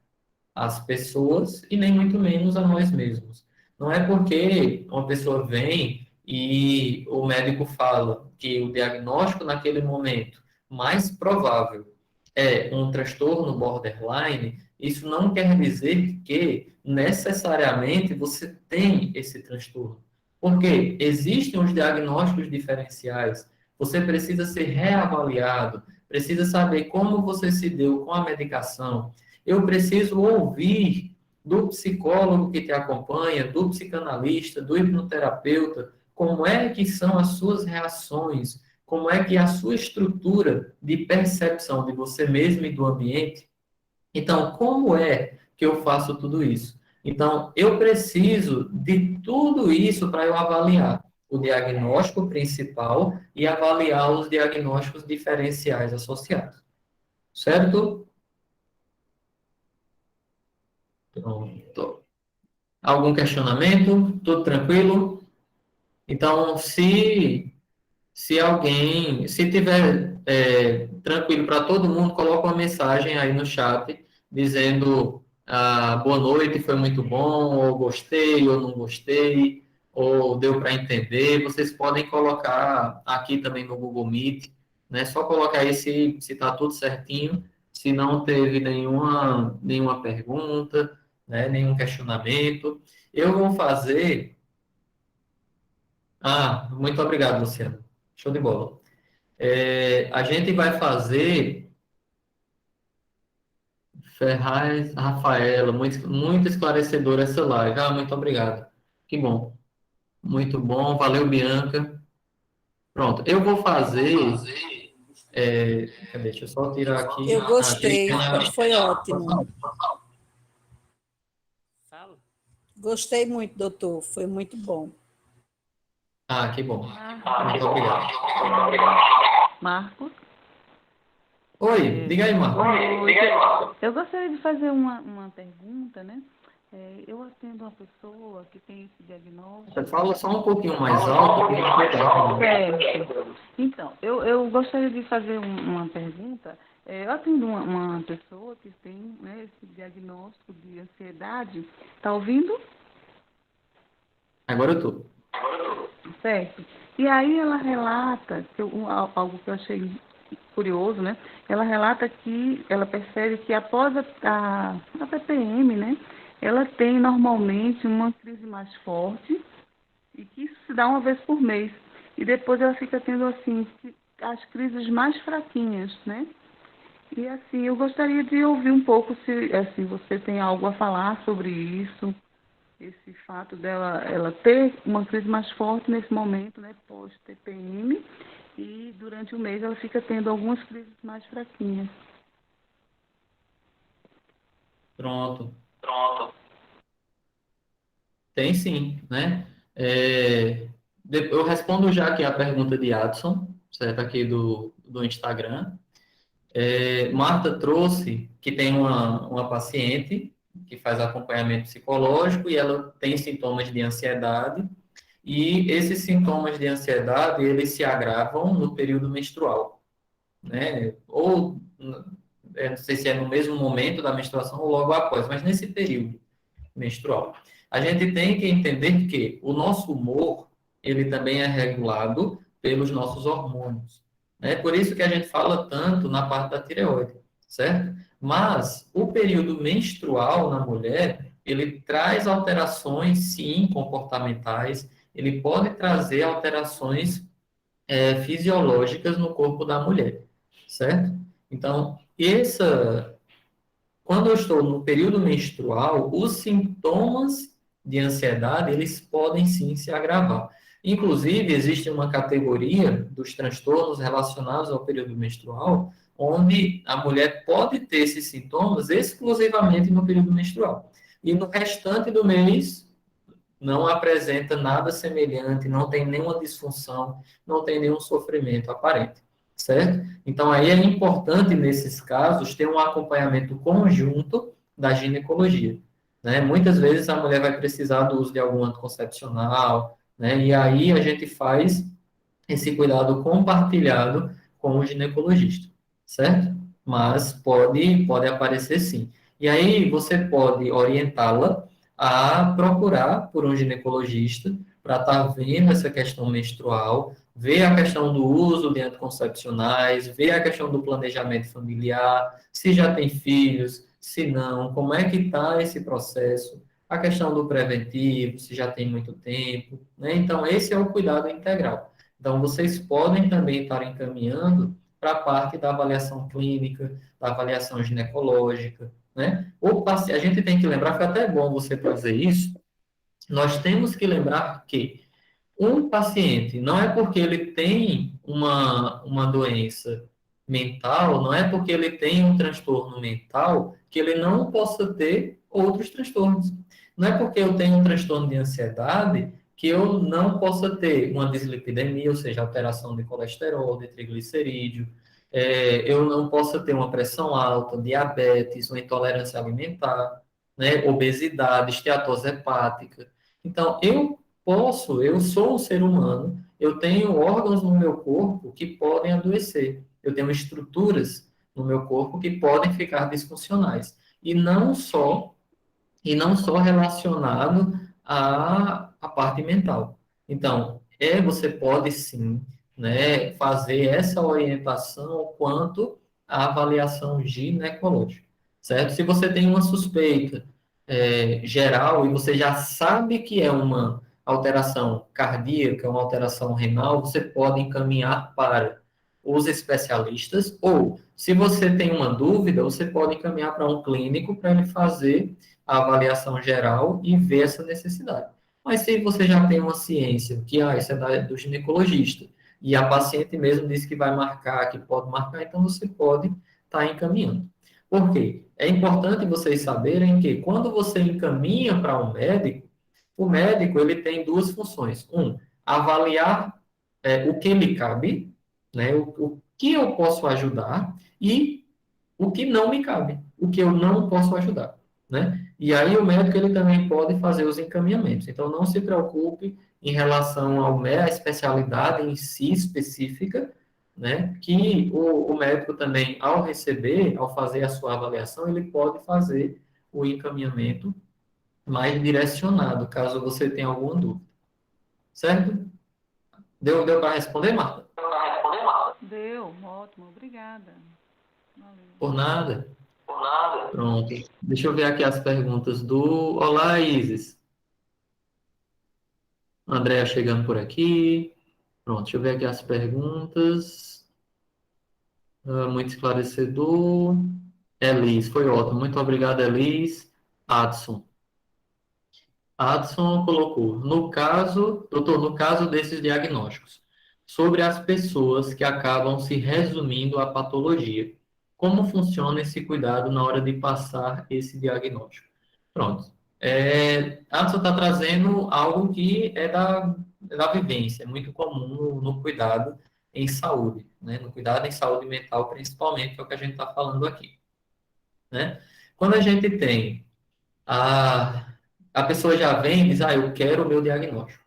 as pessoas e nem muito menos a nós mesmos. Não é porque uma pessoa vem e o médico fala que o diagnóstico naquele momento mais provável é um transtorno borderline, isso não quer dizer que necessariamente você tem esse transtorno. Porque existem os diagnósticos diferenciais, você precisa ser reavaliado, precisa saber como você se deu com a medicação, eu preciso ouvir do psicólogo que te acompanha, do psicanalista, do hipnoterapeuta, como é que são as suas reações, como é que é a sua estrutura de percepção de você mesmo e do ambiente. Então, como é que eu faço tudo isso? Então, eu preciso de tudo isso para eu avaliar o diagnóstico principal e avaliar os diagnósticos diferenciais associados. Certo? Pronto. Algum questionamento? Tudo tranquilo? Então, se tiver tranquilo para todo mundo, coloca uma mensagem aí no chat dizendo boa noite, foi muito bom, ou gostei, ou não gostei, ou deu para entender. Vocês podem colocar aqui também no Google Meet, né? Só colocar aí se está tudo certinho, se não teve nenhuma pergunta, né? Nenhum questionamento. Eu vou fazer. Muito obrigado, Luciano. Show de bola. A gente vai fazer Ferraz, Rafaela, muito, muito esclarecedora essa live. Muito obrigado. Que bom. Muito bom. Valeu, Bianca. Pronto, eu vou fazer. Cadê? Deixa eu só tirar aqui. Eu gostei, foi ótimo. Gostei muito, doutor, foi muito bom. Que bom. Muito obrigado. Marcos? Oi, diga aí, Marcos. Eu gostaria de fazer uma pergunta, né? Eu atendo uma pessoa que tem esse diagnóstico. Você fala só um pouquinho mais alto. Certo. Então, eu gostaria de fazer uma pergunta. Eu atendo uma pessoa que tem, né, esse diagnóstico de ansiedade. Está ouvindo? Agora eu tô. Certo. E aí ela relata algo que eu achei curioso, né? Ela relata que ela percebe que após a TPM, né? Ela tem normalmente uma crise mais forte e que isso se dá uma vez por mês. E depois ela fica tendo, assim, as crises mais fraquinhas, né? E, assim, eu gostaria de ouvir um pouco se, assim, você tem algo a falar sobre isso, esse fato dela ela ter uma crise mais forte nesse momento, né, pós-TPM, e durante o mês ela fica tendo algumas crises mais fraquinhas. Pronto. Tem sim, né? Eu respondo já aqui a pergunta de Adson, certo? Aqui do Instagram. Marta trouxe que tem uma paciente que faz acompanhamento psicológico e ela tem sintomas de ansiedade, e esses sintomas de ansiedade, eles se agravam no período menstrual, né? Ou, não sei se é no mesmo momento da menstruação ou logo após, mas nesse período menstrual. A gente tem que entender que o nosso humor, ele também é regulado pelos nossos hormônios. É por isso que a gente fala tanto na parte da tireoide, certo? Mas o período menstrual na mulher, ele traz alterações, sim, comportamentais, ele pode trazer alterações fisiológicas no corpo da mulher, certo? Então, quando eu estou no período menstrual, os sintomas de ansiedade, eles podem sim se agravar. Inclusive, existe uma categoria dos transtornos relacionados ao período menstrual, onde a mulher pode ter esses sintomas exclusivamente no período menstrual. E no restante do mês, não apresenta nada semelhante, não tem nenhuma disfunção, não tem nenhum sofrimento aparente, certo? Então, aí é importante, nesses casos, ter um acompanhamento conjunto da ginecologia, né? Muitas vezes a mulher vai precisar do uso de algum anticoncepcional, né? E aí a gente faz esse cuidado compartilhado com o ginecologista, certo? Mas pode aparecer sim. E aí você pode orientá-la a procurar por um ginecologista para estar vendo essa questão menstrual, ver a questão do uso de anticoncepcionais, ver a questão do planejamento familiar, se já tem filhos, se não, como é que está esse processo, a questão do preventivo, se já tem muito tempo, né? Então, esse é o cuidado integral. Então, vocês podem também estar encaminhando para a parte da avaliação clínica, da avaliação ginecológica, né? A gente tem que lembrar, foi até bom você trazer isso, nós temos que lembrar que um paciente, não é porque ele tem uma doença mental, não é porque ele tem um transtorno mental que ele não possa ter outros transtornos. Não é porque eu tenho um transtorno de ansiedade que eu não possa ter uma dislipidemia, ou seja, alteração de colesterol, de triglicerídeo, eu não possa ter uma pressão alta, diabetes, uma intolerância alimentar, né, obesidade, esteatose hepática. Então, eu sou um ser humano, eu tenho órgãos no meu corpo que podem adoecer, eu tenho estruturas no meu corpo que podem ficar disfuncionais. E não só relacionado à parte mental. Então, você pode sim, né, fazer essa orientação quanto à avaliação ginecológica, certo? Se você tem uma suspeita geral e você já sabe que é uma alteração cardíaca, uma alteração renal, você pode encaminhar para os especialistas, ou, se você tem uma dúvida, você pode encaminhar para um clínico para ele fazer a avaliação geral e ver essa necessidade. Mas se você já tem uma ciência que isso é do ginecologista, e a paciente mesmo disse que vai marcar, que pode marcar, então você pode estar encaminhando. Por quê? É importante vocês saberem que quando você encaminha para um médico, o médico ele tem duas funções. Avaliar o que lhe cabe, né, o que eu posso ajudar, e o que não me cabe, o que eu não posso ajudar, né? E aí o médico ele também pode fazer os encaminhamentos. Então não se preocupe em relação à especialidade em si específica, né? Que o médico também, ao receber, ao fazer a sua avaliação, ele pode fazer o encaminhamento mais direcionado, caso você tenha alguma dúvida. Certo? Deu para responder, Marta? Deu, ótimo, obrigada. Valeu. Por nada. Pronto. Deixa eu ver aqui as perguntas do... Olá, Isis. Andréa chegando por aqui. Pronto, deixa eu ver aqui as perguntas. Muito esclarecedor. Elis, foi ótimo. Muito obrigado, Elis. Adson. Adson colocou, no caso, doutor, no caso desses diagnósticos, sobre as pessoas que acabam se resumindo à patologia, como funciona esse cuidado na hora de passar esse diagnóstico? Pronto. Adson está trazendo algo que é da vivência, é muito comum no cuidado em saúde, né? No cuidado em saúde mental, principalmente, que é o que a gente está falando aqui, né? Quando a gente tem a, a pessoa já vem e diz, eu quero o meu diagnóstico.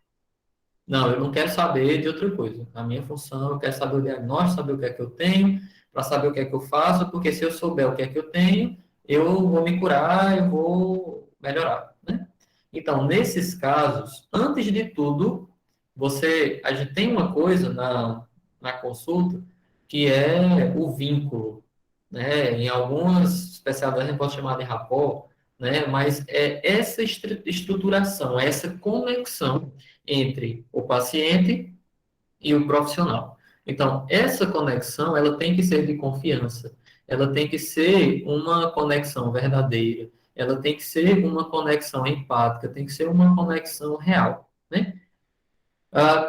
Não, eu não quero saber de outra coisa. A minha função, eu quero saber o diagnóstico, saber o que é que eu tenho, para saber o que é que eu faço, porque se eu souber o que é que eu tenho, eu vou me curar, eu vou melhorar, né? Então, nesses casos, antes de tudo, a gente tem uma coisa na consulta que é o vínculo, né? Em algumas especialidades a gente pode chamar de rapport, né? Mas é essa estruturação, essa conexão entre o paciente e o profissional. Então, essa conexão, ela tem que ser de confiança, ela tem que ser uma conexão verdadeira, ela tem que ser uma conexão empática, tem que ser uma conexão real, né?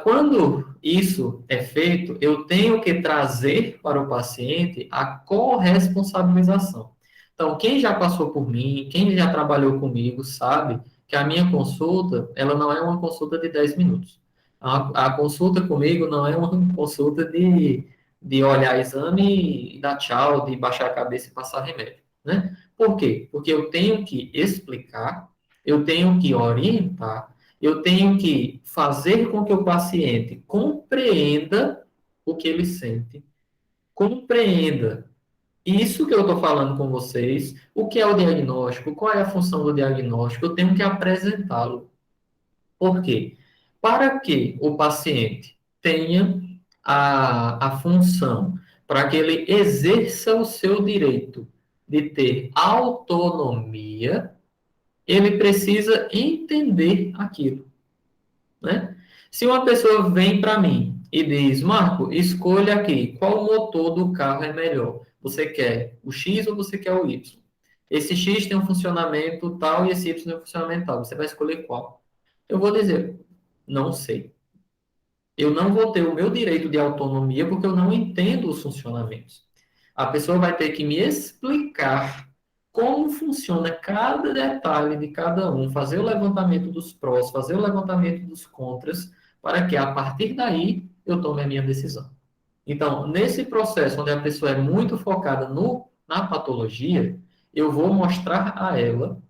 Quando isso é feito, eu tenho que trazer para o paciente a corresponsabilização. Então, quem já passou por mim, quem já trabalhou comigo, sabe que a minha consulta, ela não é uma consulta de 10 minutos. A consulta comigo não é uma consulta de olhar exame e dar tchau, de baixar a cabeça e passar remédio, né? Por quê? Porque eu tenho que explicar, eu tenho que orientar, eu tenho que fazer com que o paciente compreenda o que ele sente, compreenda isso que eu estou falando com vocês, o que é o diagnóstico, qual é a função do diagnóstico, eu tenho que apresentá-lo. Por quê? Para que o paciente tenha a função, para que ele exerça o seu direito de ter autonomia, ele precisa entender aquilo, né? Se uma pessoa vem para mim e diz, Marco, escolha aqui, qual motor do carro é melhor? Você quer o X ou você quer o Y? Esse X tem um funcionamento tal e esse Y tem um funcionamento tal. Você vai escolher qual? Eu vou dizer, não sei. Eu não vou ter o meu direito de autonomia porque eu não entendo os funcionamentos. A pessoa vai ter que me explicar como funciona cada detalhe de cada um, fazer o levantamento dos prós, fazer o levantamento dos contras, para que a partir daí eu tome a minha decisão. Então, nesse processo onde a pessoa é muito focada na patologia, eu vou mostrar a ela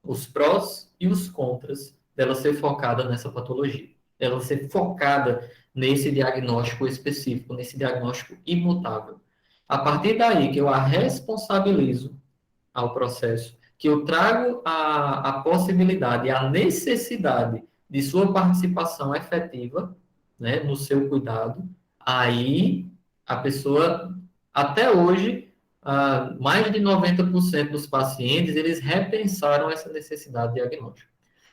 os prós e os contras dela ser focada nessa patologia, dela ser focada nesse diagnóstico específico, nesse diagnóstico imutável. A partir daí que eu a responsabilizo ao processo, que eu trago a possibilidade, a necessidade de sua participação efetiva, né, no seu cuidado, aí a pessoa, até hoje, mais de 90% dos pacientes, eles repensaram essa necessidade diagnóstica.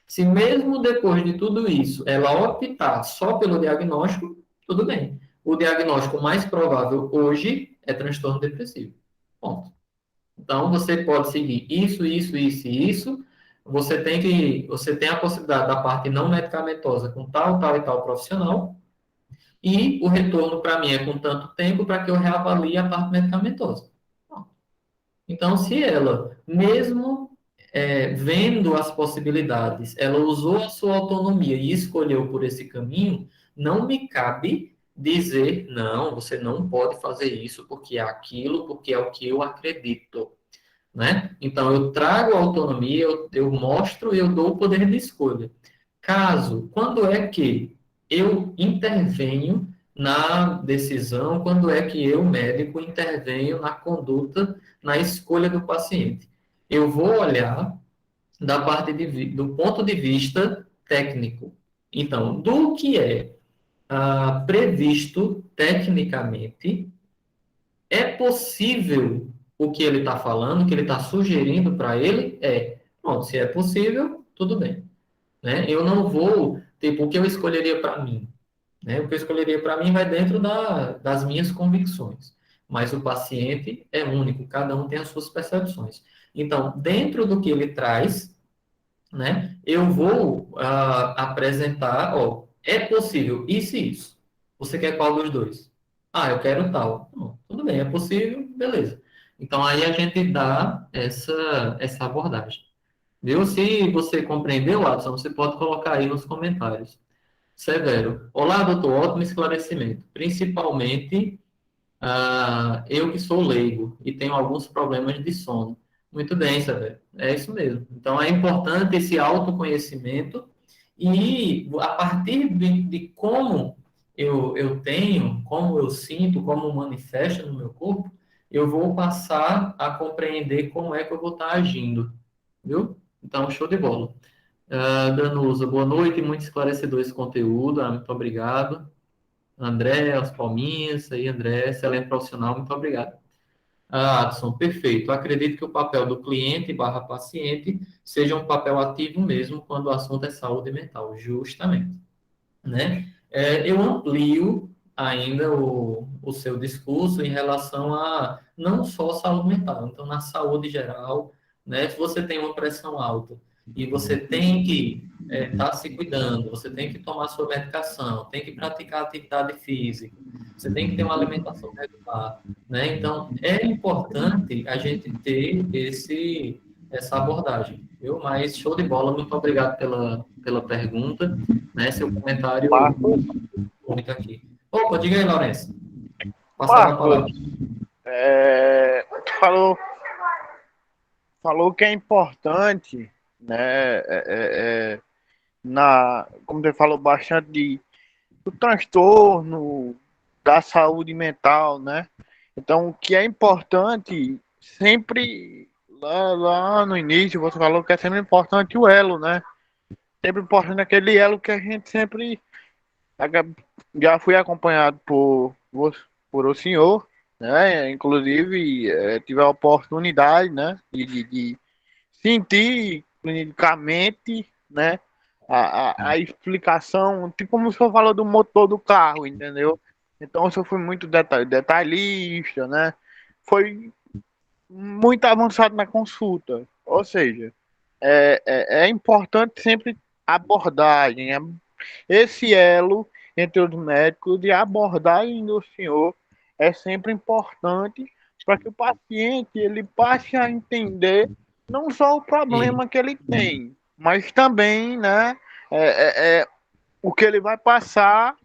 Se mesmo depois de tudo isso, ela optar só pelo diagnóstico, tudo bem. O diagnóstico mais provável hoje é transtorno depressivo. Ponto. Então, você pode seguir isso, isso, isso e isso. Você tem a possibilidade da parte não medicamentosa com tal, tal e tal profissional. E o retorno para mim é com tanto tempo para que eu reavalie a parte medicamentosa. Então, se ela, mesmo vendo as possibilidades, ela usou a sua autonomia e escolheu por esse caminho, não me cabe dizer, não, você não pode fazer isso porque é aquilo, porque é o que eu acredito, né? Então, eu trago a autonomia, eu mostro e eu dou o poder de escolha. Quando é que eu intervenho na decisão, quando é que eu, médico, intervenho na conduta, na escolha do paciente? Eu vou olhar do ponto de vista técnico. Então, do que é previsto tecnicamente, é possível o que ele está falando, o que ele está sugerindo para ele, pronto, se é possível, tudo bem, né? Eu não vou, tipo, o que eu escolheria para mim, né? O que eu escolheria para mim vai dentro das minhas convicções, mas o paciente é único, cada um tem as suas percepções. Então, dentro do que ele traz, né? Eu vou apresentar, ó, é possível isso e isso. Você quer qual dos dois? Ah, eu quero tal. Tudo bem, é possível, beleza. Então aí a gente dá essa abordagem. Viu? Se você compreendeu, Watson, você pode colocar aí nos comentários. Severo. Olá, doutor, ótimo esclarecimento. Principalmente eu que sou leigo e tenho alguns problemas de sono. Muito bem, Severo. É isso mesmo. Então, é importante esse autoconhecimento e, a partir de como eu tenho, como eu sinto, como manifesta no meu corpo, eu vou passar a compreender como é que eu vou estar agindo. Viu? Então, show de bola. Danusa, boa noite, muito esclarecedor esse conteúdo. Muito obrigado. André, as palminhas, aí, André, excelente profissional, muito obrigado. Adson, perfeito. Acredito que o papel do cliente barra paciente seja um papel ativo mesmo quando o assunto é saúde mental, justamente, né? Eu amplio ainda o seu discurso em relação a não só saúde mental, então na saúde geral, né? Se você tem uma pressão alta e você tem que estar se cuidando, você tem que tomar sua medicação, tem que praticar atividade física, você tem que ter uma alimentação regular, né? Então é importante a gente ter essa abordagem, viu? Mas show de bola, muito obrigado pela pergunta, né? Seu comentário Marcos, único aqui. Opa, diga aí, Lourenço. Passando a Marcos, palavra. tu falou que é importante, né? Como você falou bastante do transtorno da saúde mental, né? Então, o que é importante sempre lá no início você falou que é sempre importante o elo, né? Sempre importante aquele elo que a gente sempre já fui acompanhado por o senhor, né? Inclusive, tive a oportunidade, né? De sentir clinicamente, né? A explicação, tipo como o senhor falou do motor do carro, entendeu? Então, o senhor foi muito detalhista, né? Foi muito avançado na consulta. Ou seja, é importante sempre a abordagem, esse elo entre os médicos e a abordagem do senhor é sempre importante para que o paciente ele passe a entender não só o E, problema que ele tem, mas também, né, o que ele vai passar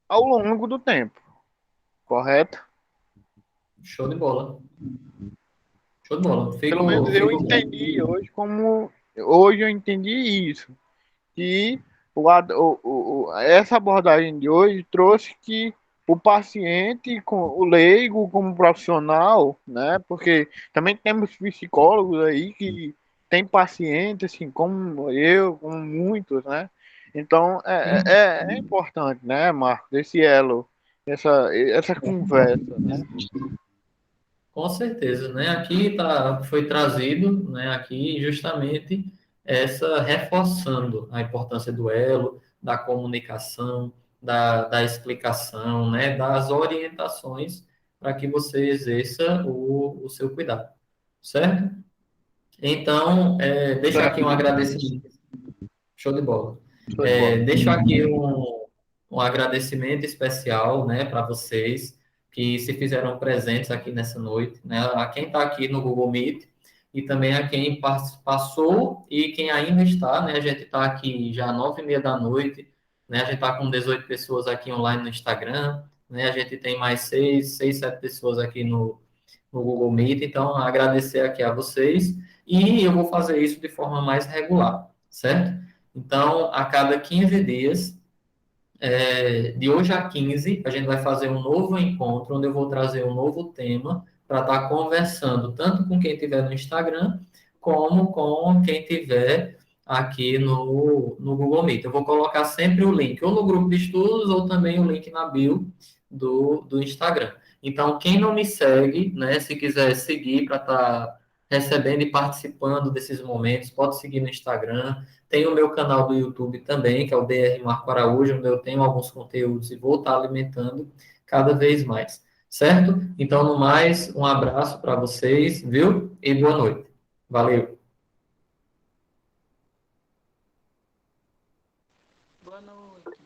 ao longo do tempo, correto? show de bola. Show de bola. Pelo menos eu Fico entendi hoje eu entendi isso, que essa abordagem de hoje trouxe que o paciente, o leigo como profissional, né? Porque também temos psicólogos aí que tem pacientes, assim, como eu, como muitos, né? Então, é importante, né, Marcos, esse elo, essa conversa, né? com certeza, né? Aqui foi trazido, né? Aqui justamente essa reforçando a importância do elo, da comunicação, da explicação, né? Das orientações para que você exerça o seu cuidado, certo? Então, deixo aqui um agradecimento. Show de bola. Show de bola. Deixo aqui um agradecimento especial, né, para vocês que se fizeram presentes aqui nessa noite, né, a quem está aqui no Google Meet e também a quem passou e quem ainda está, né, a gente está aqui já 9h30 da noite, né, a gente está com 18 pessoas aqui online no Instagram, né, a gente tem mais 7 pessoas aqui no Google Meet, então agradecer aqui a vocês e eu vou fazer isso de forma mais regular, certo? Então, a cada 15 dias, de hoje a 15, a gente vai fazer um novo encontro, onde eu vou trazer um novo tema para estar conversando, tanto com quem estiver no Instagram, como com quem estiver aqui no Google Meet. Eu vou colocar sempre o link, ou no grupo de estudos, ou também o link na bio do Instagram. Então, quem não me segue, né, se quiser seguir para estar recebendo e participando desses momentos, pode seguir no Instagram. Tem o meu canal do YouTube também, que é o DR Marco Araújo, onde eu tenho alguns conteúdos e vou estar alimentando cada vez mais. Certo? Então, no mais, um abraço para vocês, viu? E boa noite. Valeu. Boa noite.